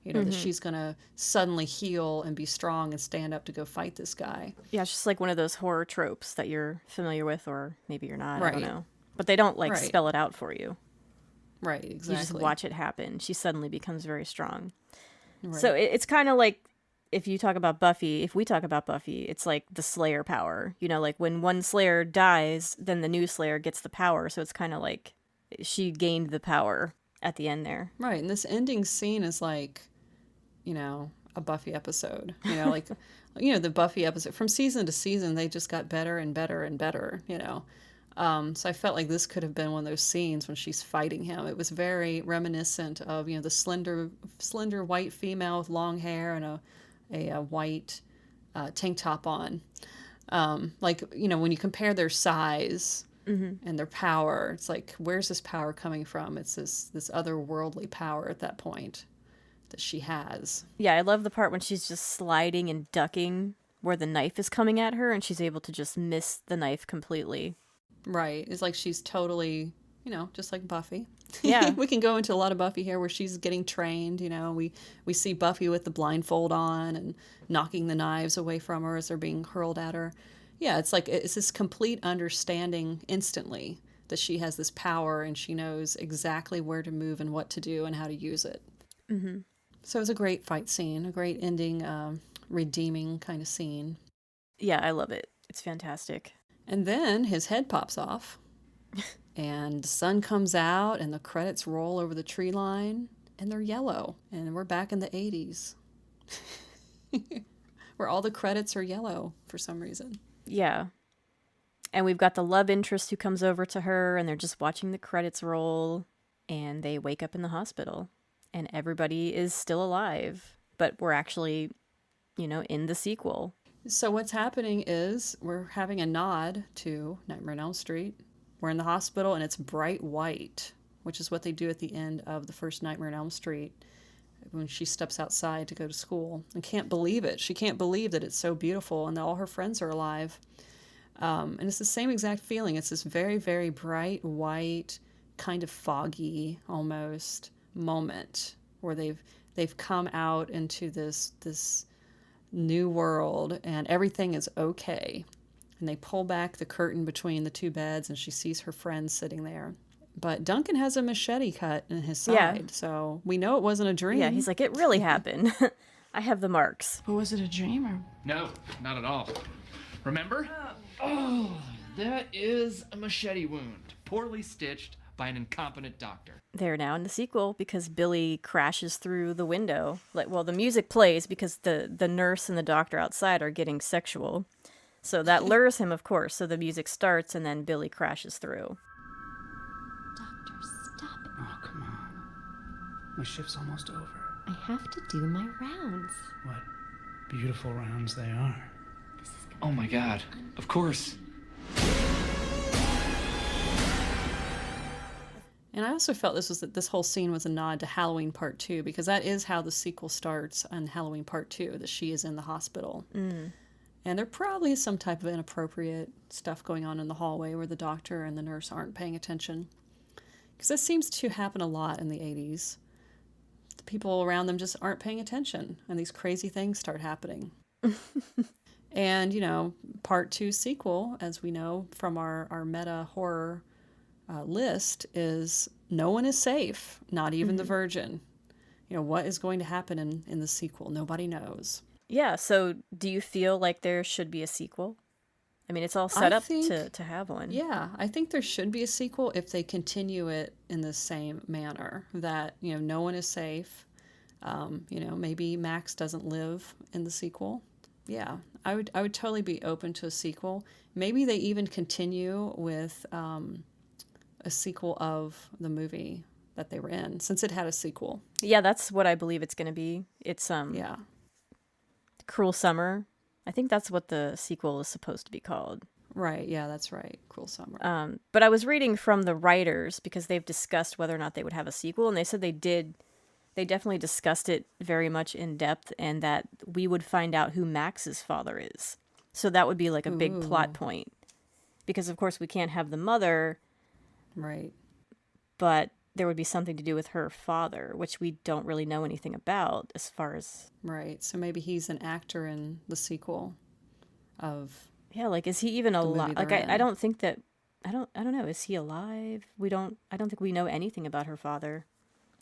B: That she's going to suddenly heal and be strong and stand up to go fight this guy.
A: Yeah, it's just like one of those horror tropes that you're familiar with, or maybe you're not. I don't
B: Right.
A: know. But they don't like
B: Right.
A: spell it out for you.
B: Right, exactly.
A: You just watch it happen. She suddenly becomes very strong.
B: Right.
A: So it's kind of like if we talk about Buffy, it's like the Slayer power. Like when one Slayer dies, then the new Slayer gets the power. So it's kind of like she gained the power at the end there.
B: Right, and this ending scene is like, a Buffy episode. Like, the Buffy episode from season to season, they just got better and better and better. So I felt like this could have been one of those scenes when she's fighting him. It was very reminiscent of the slender white female with long hair and a white tank top on. When you compare their size and their power, it's like, where's this power coming from? It's this otherworldly power at that point that she has.
A: Yeah, I love the part when she's just sliding and ducking where the knife is coming at her, and she's able to just miss the knife completely.
B: Right. It's like she's totally, just like Buffy.
A: Yeah.
B: We can go into a lot of Buffy here where she's getting trained. We see Buffy with the blindfold on and knocking the knives away from her as they're being hurled at her. Yeah, it's like it's this complete understanding instantly that she has this power and she knows exactly where to move and what to do and how to use it.
A: Mm-hmm.
B: So it was a great fight scene, a great ending, redeeming kind of scene.
A: Yeah, I love it. It's fantastic.
B: And then his head pops off, and the sun comes out, and the credits roll over the tree line, and they're yellow. And we're back in the 80s, where all the credits are yellow for some reason.
A: Yeah. And we've got the love interest who comes over to her, and they're just watching the credits roll, and they wake up in the hospital, and everybody is still alive. But we're actually, in the sequel.
B: So what's happening is we're having a nod to Nightmare on Elm Street. We're in the hospital, and it's bright white, which is what they do at the end of the first Nightmare on Elm Street when she steps outside to go to school and can't believe it. She can't believe that it's so beautiful and that all her friends are alive. And it's the same exact feeling. It's this very, very bright white, kind of foggy almost moment where they've come out into this new world and everything is okay. And they pull back the curtain between the two beds and she sees her friends sitting there. But Duncan has a machete cut in his side, so we know it wasn't a dream.
A: Yeah, he's like, it really happened. I have the marks.
F: But was it a dream or?
C: No, not at all. Remember? Oh, that is a machete wound. Poorly stitched by an incompetent doctor.
A: They're now in the sequel because Billy crashes through the window. The music plays because the nurse and the doctor outside are getting sexual. So that lures him, of course. So the music starts and then Billy crashes through.
H: Doctor, stop it.
I: Oh, come on. My shift's almost over.
H: I have to do my rounds.
I: What beautiful rounds they are.
C: Oh my god. Of course.
B: And I also felt this whole scene was a nod to Halloween Part 2, because that is how the sequel starts on Halloween Part 2, that she is in the hospital.
A: Mm.
B: And there probably is some type of inappropriate stuff going on in the hallway where the doctor and the nurse aren't paying attention. Because that seems to happen a lot in the 80s. The people around them just aren't paying attention, and these crazy things start happening. And, Part 2 sequel, as we know from our meta horror list, is no one is safe, not even the virgin. What is going to happen in the sequel? Nobody knows.
A: Yeah, so do you feel like there should be a sequel? I mean, it's all set up to have one.
B: Yeah, I think there should be a sequel if they continue it in the same manner, that, no one is safe. Maybe Max doesn't live in the sequel. Yeah, I would totally be open to a sequel. Maybe they even continue with a sequel of the movie that they were in, since it had a sequel.
A: Yeah, that's what I believe it's going to be. It's
B: yeah,
A: Cruel Summer. I think that's what the sequel is supposed to be called.
B: Right, yeah, that's right. Cruel Summer.
A: But I was reading from the writers because they've discussed whether or not they would have a sequel, and they said they did. They definitely discussed it very much in depth, and that we would find out who Max's father is. So that would be like a big plot point. Because, of course, we can't have the mother
B: Right.
A: but there would be something to do with her father, which we don't really know anything about as far as.
B: Right. So maybe he's an actor in the sequel of
A: Yeah, like, is he even
B: the movie
A: alive? Like,
B: they're
A: I
B: in.
A: don't think that. I don't know. Is he alive? I don't think we know anything about her father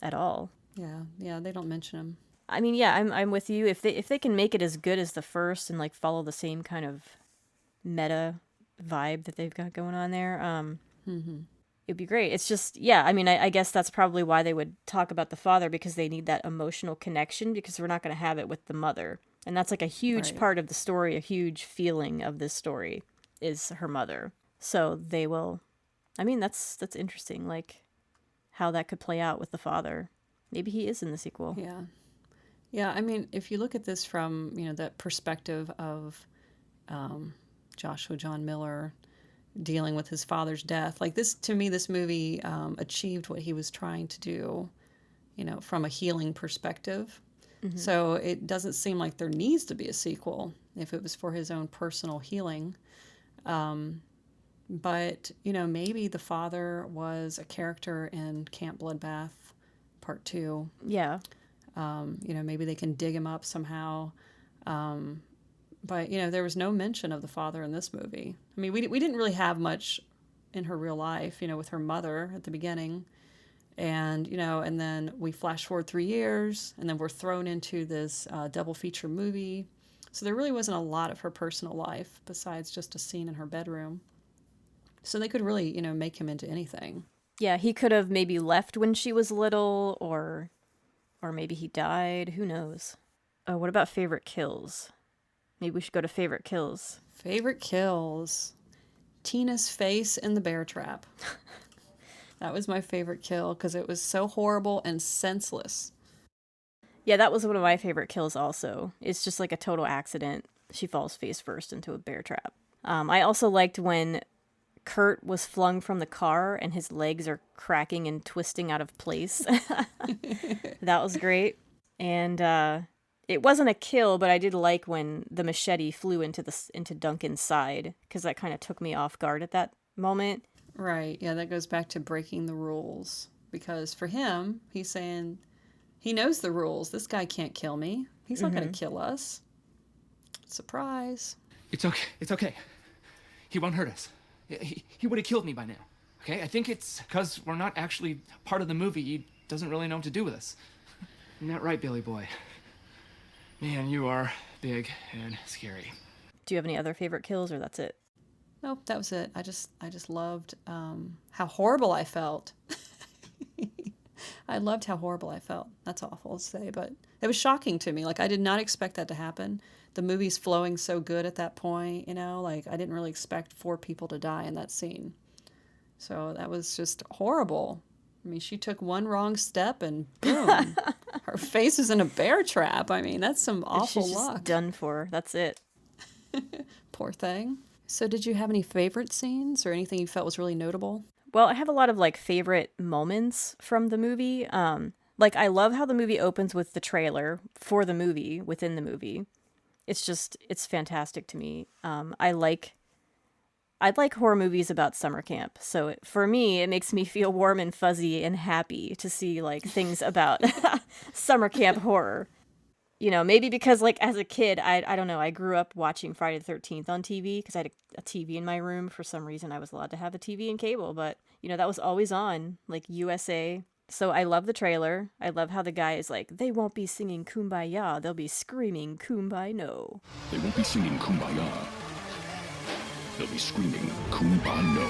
A: at all.
B: Yeah. Yeah. They don't mention him.
A: I mean, yeah, I'm with you. If they can make it as good as the first and like follow the same kind of meta vibe that they've got going on there, it'd be great. It's just, yeah, I mean, I guess that's probably why they would talk about the father, because they need that emotional connection, because we're not going to have it with the mother. And that's like a huge
B: Right.
A: part of the story, a huge feeling of this story is her mother. So they will, I mean, that's interesting, like how that could play out with the father. Maybe he is in the sequel.
B: Yeah. Yeah. I mean, if you look at this from, that perspective of Joshua John Miller dealing with his father's death, like this, to me, this movie achieved what he was trying to do, from a healing perspective. So it doesn't seem like there needs to be a sequel if it was for his own personal healing. But, maybe the father was a character in Camp Bloodbath Part 2.
A: Yeah.
B: Maybe they can dig him up somehow. But, there was no mention of the father in this movie. I mean, we didn't really have much in her real life, with her mother at the beginning. And, and then we flash forward 3 years, and then we're thrown into this double feature movie. So there really wasn't a lot of her personal life besides just a scene in her bedroom. So they could really, make him into anything.
A: Yeah, he could have maybe left when she was little, or maybe he died. Who knows? Oh, what about favorite kills? Maybe we should go to favorite kills.
B: Favorite kills. Tina's face in the bear trap. That was my favorite kill because it was so horrible and senseless.
A: Yeah, that was one of my favorite kills also. It's just like a total accident. She falls face first into a bear trap. I also liked when Kurt was flung from the car and his legs are cracking and twisting out of place. That was great. And it wasn't a kill, but I did like when the machete flew into Duncan's side, because that kind of took me off guard at that moment.
B: Right. Yeah, that goes back to breaking the rules. Because for him, he's saying he knows the rules. This guy can't kill me. He's not going to kill us. Surprise.
C: It's okay. It's okay. He won't hurt us. He would have killed me by now. Okay? I think it's because we're not actually part of the movie. He doesn't really know what to do with us. Isn't that right, Billy boy? Man, you are big and scary.
A: Do you have any other favorite kills, or that's it?
B: Nope, that was it. I just loved how horrible I felt. I loved how horrible I felt. That's awful to say, but it was shocking to me. Like, I did not expect that to happen. The movie's flowing so good at that point, like I didn't really expect 4 people to die in that scene. So that was just horrible. I mean, she took one wrong step and boom, her face is in a bear trap. I mean, that's some awful
A: She's
B: luck.
A: just done for. That's it.
B: Poor thing. So did you have any favorite scenes or anything you felt was really notable?
A: Well, I have a lot of like favorite moments from the movie. Like, I love how the movie opens with the trailer for the movie within the movie. It's fantastic to me. I like horror movies about summer camp. So for me, it makes me feel warm and fuzzy and happy to see like things about summer camp horror. Maybe because like as a kid, I don't know, I grew up watching Friday the 13th on TV because I had a TV in my room. For some reason, I was allowed to have a TV and cable, but that was always on, like USA. So I love the trailer. I love how the guy is like, they won't be singing Kumbaya, they'll be screaming Kumbaya no.
J: They won't be singing Kumbaya. They'll be screaming Kumbaya no.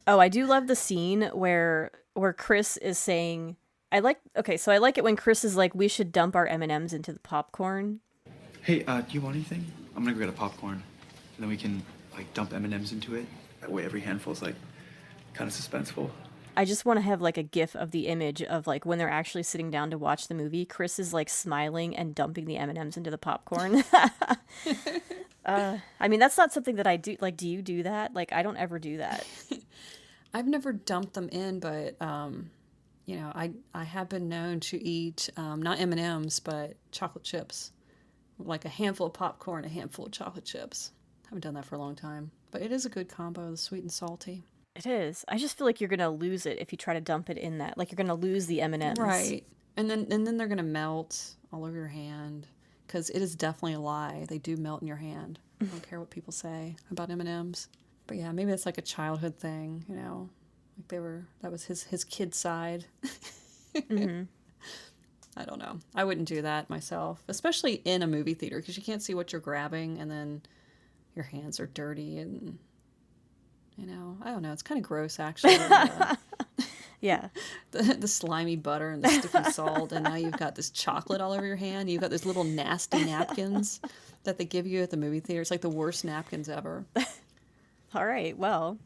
A: Oh, I do love the scene where Chris is saying, I like it when Chris is like, we should dump our M&Ms into the popcorn.
K: Hey, do you want anything? I'm gonna go get a popcorn, and then we can like dump M&Ms into it. That way every handful's like kind of suspenseful.
A: I just want to have like a gif of the image of like when they're actually sitting down to watch the movie. Chris is like smiling and dumping the M&Ms into the popcorn. I mean, that's not something that I do. Like, do you do that? Like, I don't ever do that.
B: I've never dumped them in, but I have been known to eat not M&Ms but chocolate chips, like a handful of popcorn, a handful of chocolate chips. I haven't done that for a long time, but it is a good combo, the sweet and salty.
A: It is. I just feel like you're gonna lose it if you try to dump it in that. Like you're gonna lose the M&Ms.
B: Right. And then they're gonna melt all over your hand because it is definitely a lie. They do melt in your hand. I don't care what people say about M&Ms. But yeah, maybe it's like a childhood thing, you know. Like that was his kid side.
A: Mm-hmm.
B: I don't know. I wouldn't do that myself, especially in a movie theater because you can't see what you're grabbing and then your hands are dirty and, you know, I don't know. It's kind of gross actually.
A: Yeah.
B: The slimy butter and the sticky salt, and now you've got this chocolate all over your hand. You've got those little nasty napkins that they give you at the movie theater. It's like the worst napkins ever.
A: All right. Well,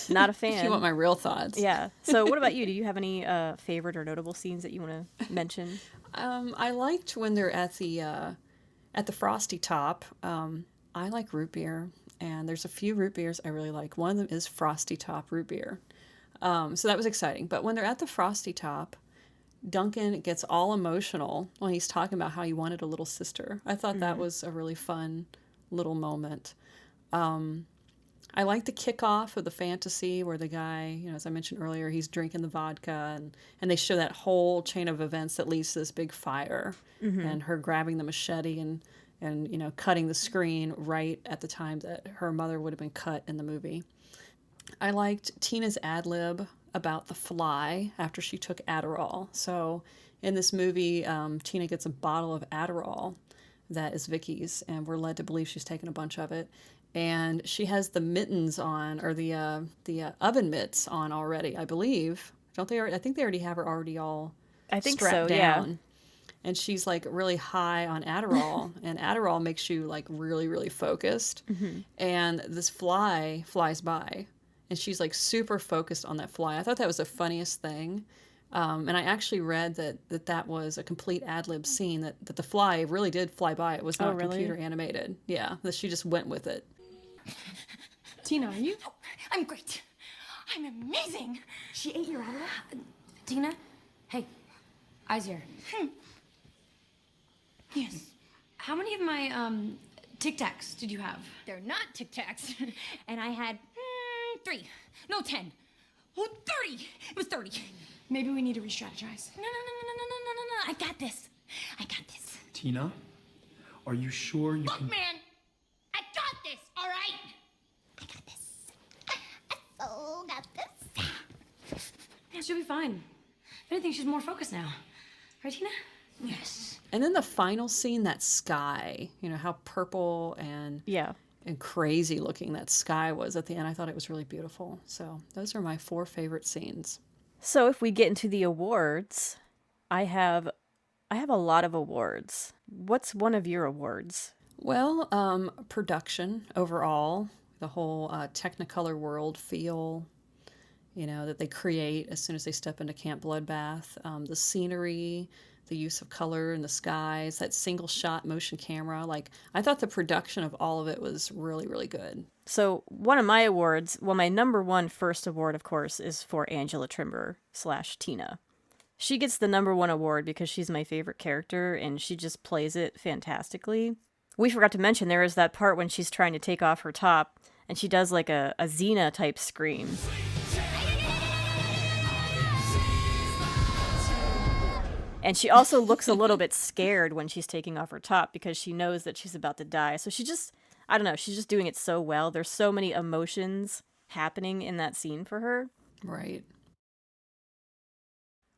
A: not a fan.
B: If you want my real thoughts.
A: Yeah. So what about you? Do you have any favorite or notable scenes that you want to mention?
B: I liked when they're at the Frosty Top. I like root beer, and there's a few root beers I really like. One of them is Frosty Top root beer. So that was exciting. But when they're at the Frosty Top, Duncan gets all emotional when he's talking about how he wanted a little sister. I thought that was a really fun little moment. I like the kickoff of the fantasy where the guy, you know, as I mentioned earlier, he's drinking the vodka and they show that whole chain of events that leads to this big fire and her grabbing the machete and, you know, cutting the screen right at the time that her mother would have been cut in the movie. I liked Tina's ad-lib about the fly after she took Adderall. So in this movie, Tina gets a bottle of Adderall that is Vicky's, and we're led to believe she's taken a bunch of it. And she has the mittens on, or the oven mitts on already, I believe. Don't they? I think they already have her already all strapped down. Yeah. And she's like really high on Adderall, and Adderall makes you like really, really focused. And this fly flies by, and she's like super focused on that fly. I thought that was the funniest thing. And I actually read that was a complete ad-lib scene, that the fly really did fly by. It was not computer animated. Yeah, that she just went with it.
D: Tina, are you?
E: Oh, I'm great. I'm amazing.
D: She ate your Adderall?
G: Tina? Hey, eyes here.
E: Yes.
G: How many of my Tic Tacs did you have?
E: They're not Tic Tacs. And I had 3. No, 10. Oh, 30. It was 30.
D: Maybe we need to re-strategize.
E: No. I got this.
K: Tina, are you sure you
E: Look,
K: can...
E: man. I got this, all right? I got this. I so got this.
G: She'll be fine. If anything, she's more focused now. Right, Tina?
E: Yes.
B: And then the final scene, that sky, you know, how purple and crazy looking that sky was at the end. I thought it was really beautiful. So those are my 4 favorite scenes.
A: So if we get into the awards, I have a lot of awards. What's one of your awards?
B: Well, production overall, the whole Technicolor world feel, you know, that they create as soon as they step into Camp Bloodbath, the scenery, the use of color in the skies, that single shot motion camera. Like, I thought the production of all of it was really, really good.
A: So one of my awards, well, my number 1 first award, of course, is for Angela Trimbur / Tina. She gets the number 1 award because she's my favorite character and she just plays it fantastically. We forgot to mention there is that part when she's trying to take off her top and she does like a Xena type scream. And she also looks a little bit scared when she's taking off her top because she knows that she's about to die. So she just, I don't know, she's just doing it so well. There's so many emotions happening in that scene for her.
B: Right.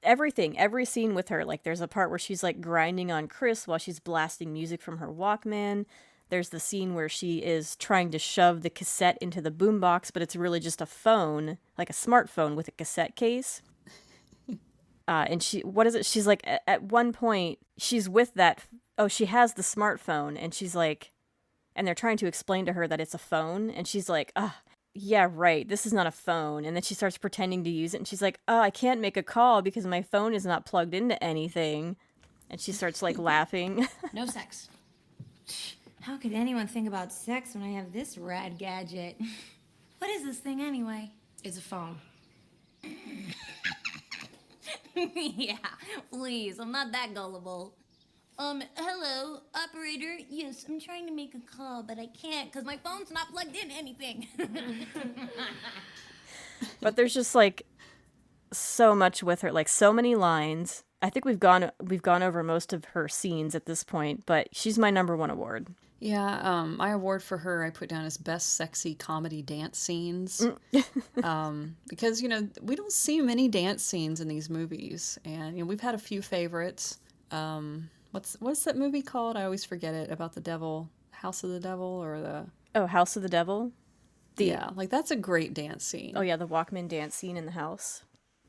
A: Everything, every scene with her. Like there's a part where she's like grinding on Chris while she's blasting music from her Walkman. There's the scene where she is trying to shove the cassette into the boombox, but it's really just a phone, like a smartphone with a cassette case. And she's like, at one point, she's with that, she has the smartphone, and she's like, and they're trying to explain to her that it's a phone, and she's like, yeah, right, this is not a phone. And then she starts pretending to use it, and she's like, I can't make a call because my phone is not plugged into anything. And she starts, like, laughing.
G: No sex.
E: How could anyone think about sex when I have this rad gadget? What is this thing anyway?
G: It's a phone.
E: Yeah, please, I'm not that gullible. Hello, operator. Yes, I'm trying to make a call, but I can't because my phone's not plugged in anything.
A: But there's just like so much with her, like so many lines. I think we've gone over most of her scenes at this point, but she's my number one award.
B: Yeah, my award for her I put down as best sexy comedy dance scenes. Because, you know, we don't see many dance scenes in these movies. And, you know, we've had a few favorites. What's that movie called? I always forget it, about the devil, House of the Devil, or the...
A: Oh, House of the Devil?
B: Yeah, like that's a great dance scene.
A: Oh yeah, the Walkman dance scene in the house.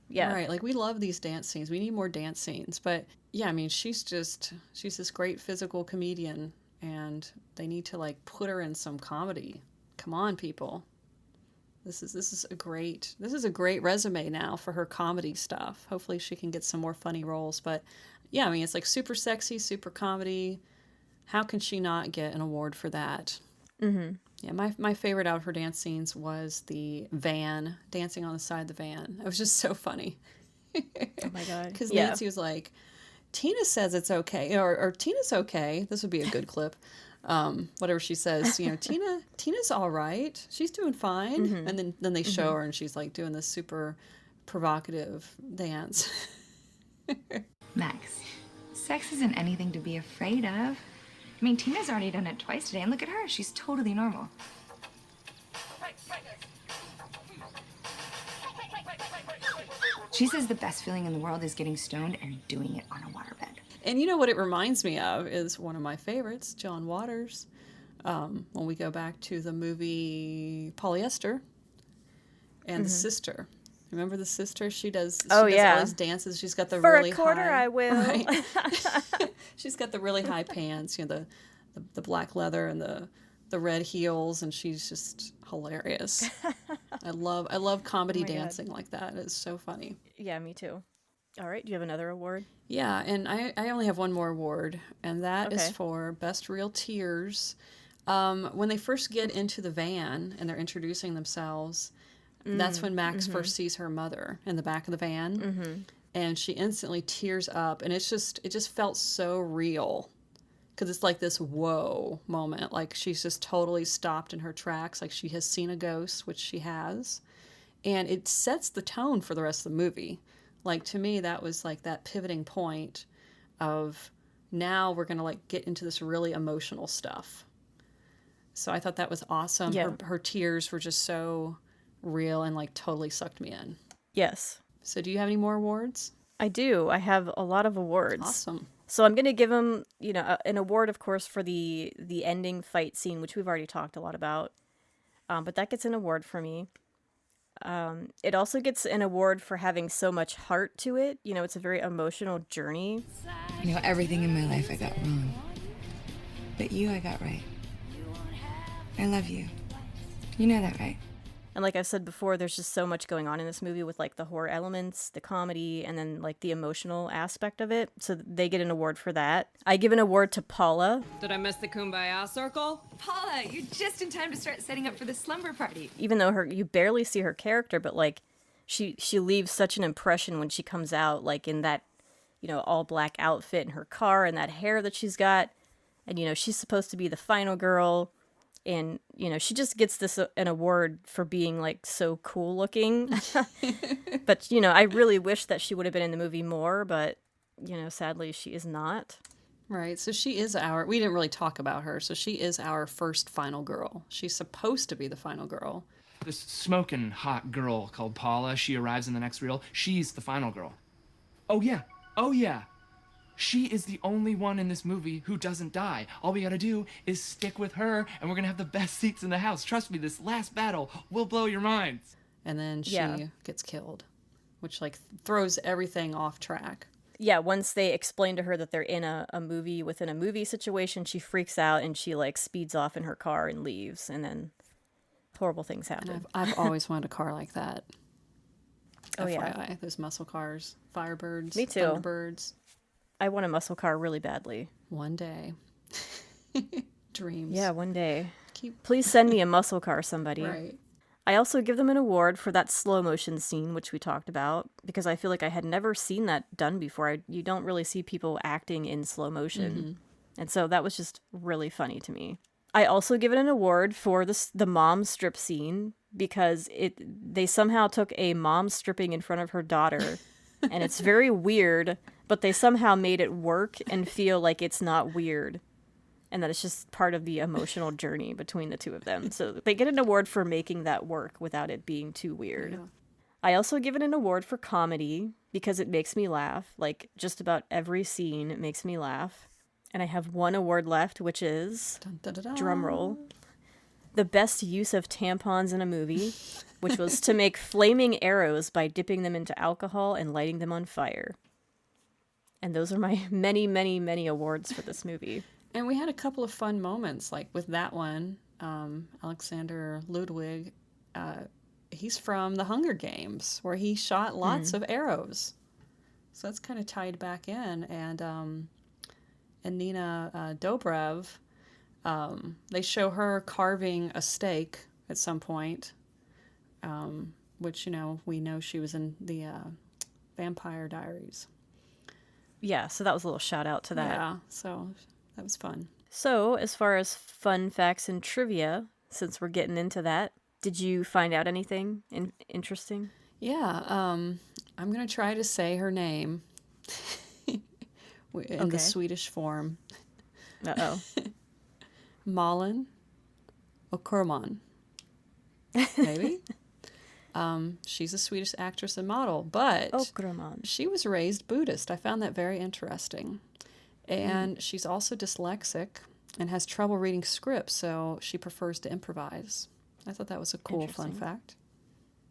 A: Yeah.
B: Right, like we love these dance scenes. We need more dance scenes. But yeah, I mean, she's this great physical comedian, and they need to like put her in some comedy. Come on, people. This is a great resume now for her comedy stuff. Hopefully she can get some more funny roles. But yeah, I mean, it's like super sexy, super comedy. How can she not get an award for that? Mm-hmm. Yeah, my favorite out of her dance scenes was the van, dancing on the side of the van. It was just so funny.
A: Oh my God.
B: Because Nancy was like, Tina says it's okay, or Tina's okay. This would be a good clip. Whatever she says, you know, Tina's all right. She's doing fine. Mm-hmm. And then they show her and she's like doing this super provocative dance.
E: Max, sex isn't anything to be afraid of. I mean, Tina's already done it twice today, and look at her. She's totally normal. She says the best feeling in the world is getting stoned and doing it on a waterbed.
B: And you know what it reminds me of is one of my favorites, John Waters. When we go back to the movie Polyester and the sister. Remember the sister? She does all these dances. She's got the
A: For
B: really
A: a quarter,
B: high...
A: I will.
B: Right. She's got the really high pants, you know, the black leather and the red heels, and she's just hilarious. I love comedy dancing like that. It's so funny.
A: Yeah, me too. All right, do you have another award?
B: Yeah, and I only have one more award, and that is for Best Real Tears. When they first get into the van and they're introducing themselves, that's when Max first sees her mother in the back of the van, and she instantly tears up, and it just felt so real, because it's like this whoa moment, like she's just totally stopped in her tracks, like she has seen a ghost, which she has, and it sets the tone for the rest of the movie. Like, to me, that was like that pivoting point of now we're gonna like get into this really emotional stuff. So I thought that was awesome.
A: Yeah.
B: Her tears were just so real and like totally sucked me in.
A: Yes.
B: So do you have any more awards?
A: I do. I have a lot of awards.
B: Awesome.
A: So I'm going to give him, you know, an award, of course, for the ending fight scene, which we've already talked a lot about. But that gets an award for me. It also gets an award for having so much heart to it. You know, it's a very emotional journey.
E: You know, everything in my life I got wrong. But you I got right. I love you. You know that, right?
A: And like I've said before, there's just so much going on in this movie with like the horror elements, the comedy, and then like the emotional aspect of it. So they get an award for that. I give an award to Paula.
F: Did I miss the kumbaya circle?
E: Paula, you're just in time to start setting up for the slumber party.
A: Even though you barely see her character, but like she leaves such an impression when she comes out, like in that, you know, all black outfit in her car and that hair that she's got. And, you know, she's supposed to be the final girl. And, you know, she just gets an award for being, like, so cool looking. But, you know, I really wish that she would have been in the movie more, but, you know, sadly she is not.
B: Right. So she is we didn't really talk about her. So she is our first final girl. She's supposed to be the final girl.
C: This smoking hot girl called Paula, she arrives in the next reel. She's the final girl. Oh, yeah. She is the only one in this movie who doesn't die. All we gotta do is stick with her, and we're gonna have the best seats in the house. Trust me, this last battle will blow your minds.
B: And then she gets killed, which, like, throws everything off track.
A: Yeah, once they explain to her that they're in a movie within a movie situation, she freaks out and she, like, speeds off in her car and leaves, and then horrible things happen.
B: And I've always wanted a car like that.
A: Oh,
B: FYI,
A: yeah.
B: those muscle cars, Firebirds,
A: Me too.
B: Thunderbirds.
A: I want a muscle car really badly.
B: One day. Dreams.
A: Yeah, one day. Please send me a muscle car, somebody.
B: Right.
A: I also give them an award for that slow motion scene, which we talked about, because I feel like I had never seen that done before. You don't really see people acting in slow motion. And so that was just really funny to me. I also give it an award for the mom strip scene, because they somehow took a mom stripping in front of her daughter, and it's very weird, but they somehow made it work and feel like it's not weird, and that it's just part of the emotional journey between the two of them. So they get an award for making that work without it being too weird.
B: Yeah.
A: I also give it an award for comedy because it makes me laugh. Like, just about every scene makes me laugh. And I have one award left, which is,
B: Dun, dun, dun, dun.
A: drum roll, the best use of tampons in a movie, which was to make flaming arrows by dipping them into alcohol and lighting them on fire. And those are my many, many, many awards for this movie.
B: And we had a couple of fun moments, like with that one, Alexander Ludwig, he's from the Hunger Games, where he shot lots of arrows. So that's kind of tied back in. And Nina Dobrev, they show her carving a steak at some point, which, we know she was in the Vampire Diaries.
A: Yeah, so that was a little shout out to that.
B: Yeah, so that was fun.
A: So, as far as fun facts and trivia, since we're getting into that, did you find out anything interesting?
B: Yeah, I'm going to try to say her name in the Swedish form.
A: Uh-oh.
B: Malin Åkerman. Maybe? She's a Swedish actress and model, but
A: Åkerman.
B: she was raised Buddhist. I found that very interesting. And she's also dyslexic and has trouble reading scripts, so she prefers to improvise. I thought that was a cool, fun fact.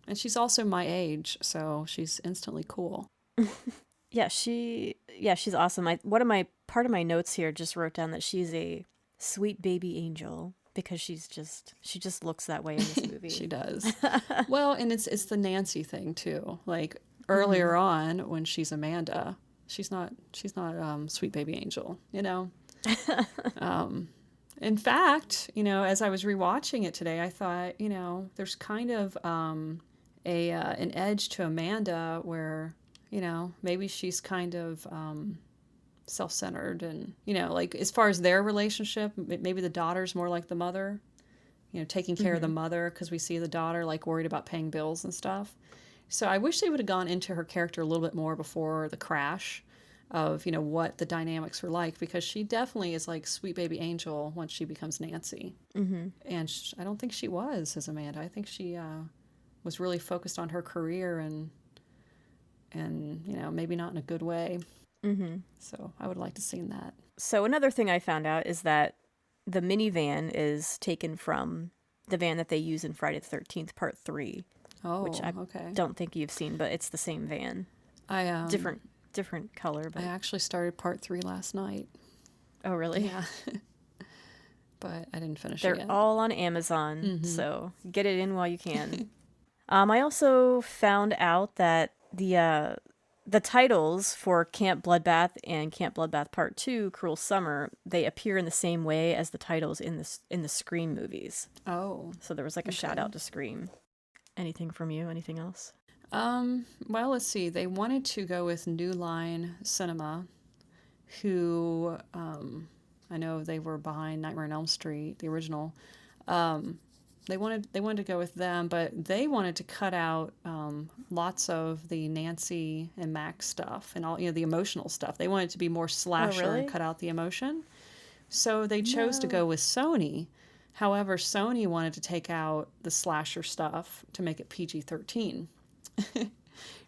B: And she's also my age, so she's instantly cool.
A: Yeah, she's awesome. Part of my notes here just wrote down that she's a sweet baby angel because she just looks that way in this movie.
B: She does. Well, and it's the Nancy thing too. Like earlier on when she's Amanda, she's not sweet baby angel, In fact, as I was rewatching it today, I thought, there's kind of an edge to Amanda where, maybe she's kind of self-centered and, like as far as their relationship, maybe the daughter's more like the mother, taking care of the mother because we see the daughter like worried about paying bills and stuff. So I wish they would have gone into her character a little bit more before the crash of, what the dynamics were like, because she definitely is like sweet baby angel once she becomes Nancy. Mm-hmm. And I don't think she was as Amanda. I think she was really focused on her career and maybe not in a good way. Mm-hmm. So I would like to have seen that.
A: So another thing I found out is that the minivan is taken from the van that they use in Friday the 13th Part 3.
B: Oh,
A: which I don't think you've seen, but it's the same van. Different color. But
B: I actually started Part 3 last night.
A: Oh, really?
B: Yeah. But I didn't finish it
A: They're
B: yet.
A: all on Amazon, so get it in while you can. I also found out that the titles for Camp Bloodbath and Camp Bloodbath Part 2, Cruel Summer, they appear in the same way as the titles in the Scream movies.
B: Oh.
A: So there was like a shout out to Scream. Anything from you? Anything else?
B: Well, let's see. They wanted to go with New Line Cinema, who I know they were behind Nightmare on Elm Street, the original. They wanted to go with them, but they wanted to cut out lots of the Nancy and Max stuff and all the emotional stuff. They wanted to be more slasher and cut out the emotion. So they chose to go with Sony. However, Sony wanted to take out the slasher stuff to make it PG-13.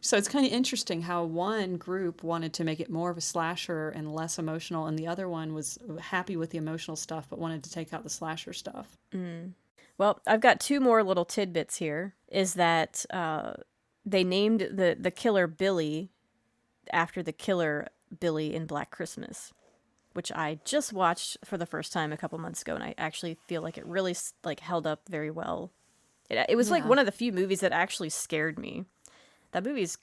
B: So it's kind of interesting how one group wanted to make it more of a slasher and less emotional, and the other one was happy with the emotional stuff but wanted to take out the slasher stuff.
A: Well, I've got two more little tidbits here. Is that they named the killer Billy after the killer Billy in Black Christmas, which I just watched for the first time a couple months ago, and I actually feel like it really held up very well. It was like one of the few movies that actually scared me. That movie's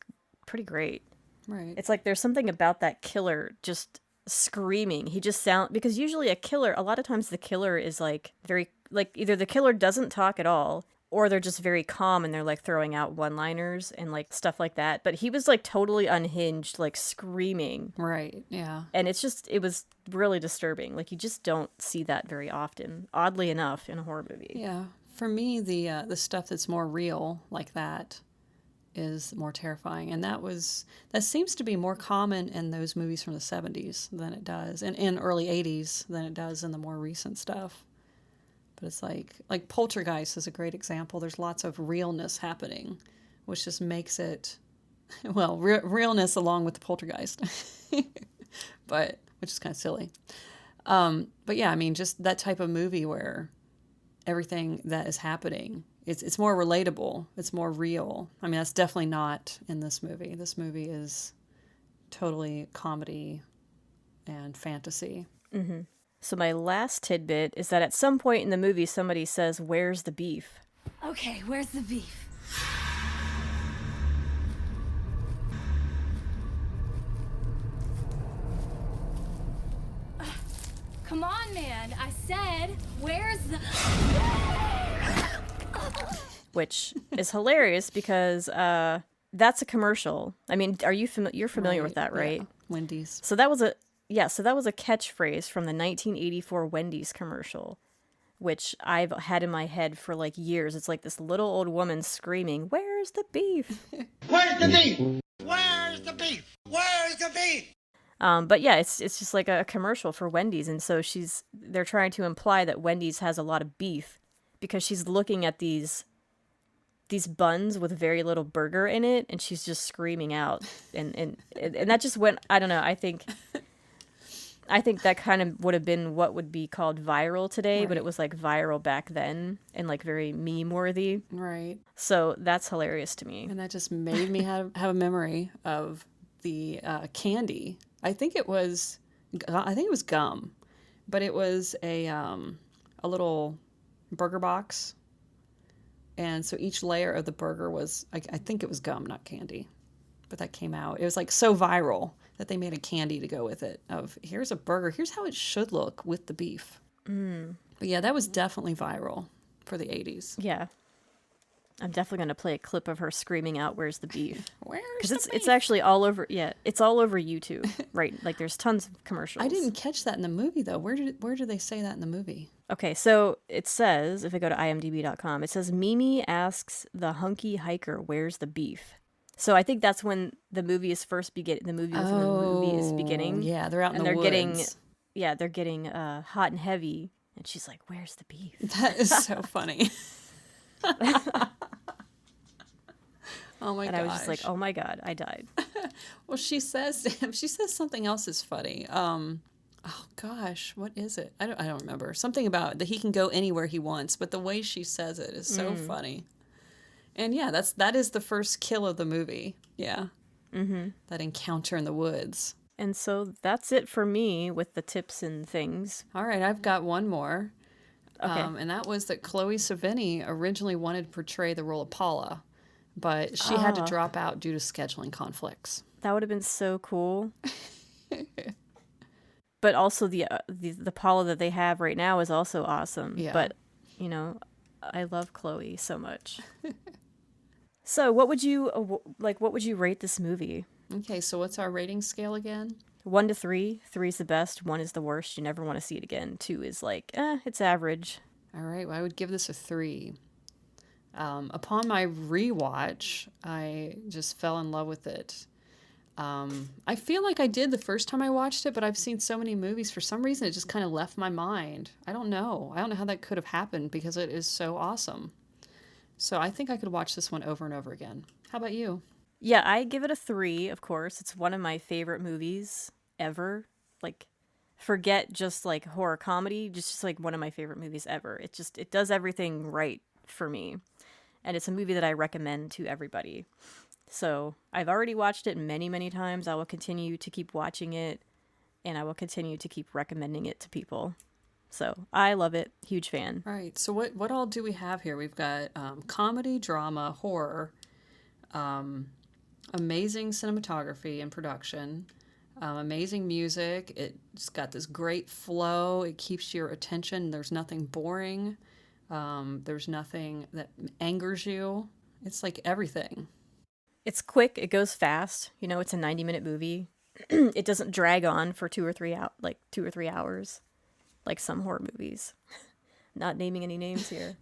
A: pretty great.
B: Right.
A: It's like there's something about that killer just screaming. He just because usually a lot of times the killer is like very, like either the killer doesn't talk at all or they're just very calm and they're like throwing out one-liners and like stuff like that. But he was like totally unhinged, like screaming.
B: Right, yeah.
A: And it was really disturbing. Like you just don't see that very often, oddly enough, in a horror movie.
B: Yeah. for me, the stuff that's more real like that is more terrifying, and that seems to be more common in those movies from the 70s than it does, and in early 80s than it does in the more recent stuff. But it's like Poltergeist is a great example. There's lots of realness happening, which just makes it, well, realness along with the Poltergeist, but which is kind of silly. But yeah, I mean, just that type of movie where everything that is happening, it's more relatable, it's more real. I mean, that's definitely not in this movie. This movie is totally comedy and fantasy.
A: Mm-hmm. So my last tidbit is that at some point in the movie, somebody says, "Where's the beef?"
G: Okay, where's the beef? Come on, man. I said, where's the...
A: Which is hilarious because that's a commercial. I mean, you're familiar with that, right?
B: Yeah. Wendy's.
A: So that was a catchphrase from the 1984 Wendy's commercial, which I've had in my head for like years. It's like this little old woman screaming, "Where's the beef?
L: Where's the beef? Where's the beef? Where's the beef?"
A: But yeah, it's just like a commercial for Wendy's, and so they're trying to imply that Wendy's has a lot of beef because she's looking at these buns with very little burger in it, and she's just screaming out, and that just went. I don't know. I think that kind of would have been what would be called viral today,
B: Right.
A: but it was like viral back then and like very meme worthy.
B: Right.
A: So that's hilarious to me.
B: And that just made me have a memory of the candy. I think it was gum, but it was a little burger box, and so each layer of the burger was I think it was gum, not candy, but that came out. It was like so viral that they made a candy to go with it. Of here's a burger, here's how it should look with the beef. But yeah, that was definitely viral for the 80s.
A: Yeah. I'm definitely going to play a clip of her screaming out, "Where's the beef?"
B: Where's
A: Because it's actually all over. Yeah, it's all over YouTube, right? Like there's tons of commercials.
B: I didn't catch that in the movie though. Where do they say that in the movie?
A: Okay, so it says, if I go to imdb.com, it says Mimi asks the hunky hiker, "Where's the beef?" So I think that's when the movie is first beginning. The movie within the movie is beginning.
B: Yeah, they're out in
A: and
B: the
A: they're
B: woods.
A: they're getting hot and heavy, and she's like, "Where's the beef?"
B: That is so funny. Oh my god!
A: And I was just like, "Oh my god, I died."
B: Well, she says something else is funny. Oh gosh, what is it? I don't remember. Something about that he can go anywhere he wants, but the way she says it is so funny. And yeah, that is the first kill of the movie. Yeah. Mm-hmm. That encounter in the woods.
A: And so that's it for me with the tips and things.
B: All right, I've got one more.
A: Okay.
B: And that was that Chloe Sevigny originally wanted to portray the role of Paula, but she had to drop out due to scheduling conflicts.
A: That would have been so cool. But also the Paula that they have right now is also awesome.
B: Yeah.
A: But, I love Chloe so much. So what would you rate this movie?
B: Okay, so what's our rating scale again?
A: 1 to 3. 3 is the best. 1 is the worst. You never want to see it again. 2 is like, it's average.
B: All right, well, I would give this a 3. Upon my rewatch, I just fell in love with it. I feel like I did the first time I watched it, but I've seen so many movies. For some reason, it just kind of left my mind. I don't know how that could have happened because it is so awesome. So I think I could watch this one over and over again. How about you?
A: Yeah, I give it a 3, of course. It's one of my favorite movies ever. Like, forget just like horror comedy, just like one of my favorite movies ever. It does everything right for me. And it's a movie that I recommend to everybody. So I've already watched it many, many times. I will continue to keep watching it, and I will continue to keep recommending it to people. So I love it. Huge fan.
B: All right. So what all do we have here? We've got comedy, drama, horror, amazing cinematography and production, amazing music. It's got this great flow. It keeps your attention. There's nothing boring. There's nothing that angers you. It's like everything.
A: It's quick. It goes fast. It's a 90-minute movie. It doesn't drag on for 2 or 3 hours, like some horror movies. Not naming any names here.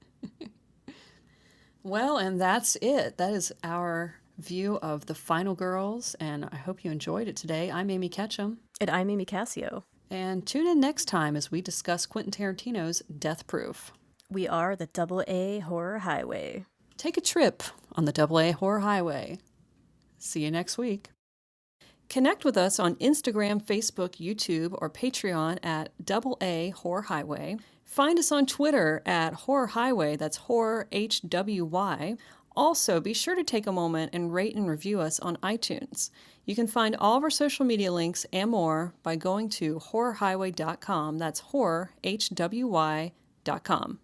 B: Well, and that's it. That is our view of The Final Girls, and I hope you enjoyed it today. I'm Amy Ketchum.
A: And I'm Amy Cassio.
B: And tune in next time as we discuss Quentin Tarantino's Death Proof.
A: We are the AA Horror Highway.
B: Take a trip on the AA Horror Highway. See you next week. Connect with us on Instagram, Facebook, YouTube, or Patreon at AA Horror Highway. Find us on Twitter at Horror Highway, that's Horror HWY. Also, be sure to take a moment and rate and review us on iTunes. You can find all of our social media links and more by going to horrorhighway.com. That's horrorhwy.com.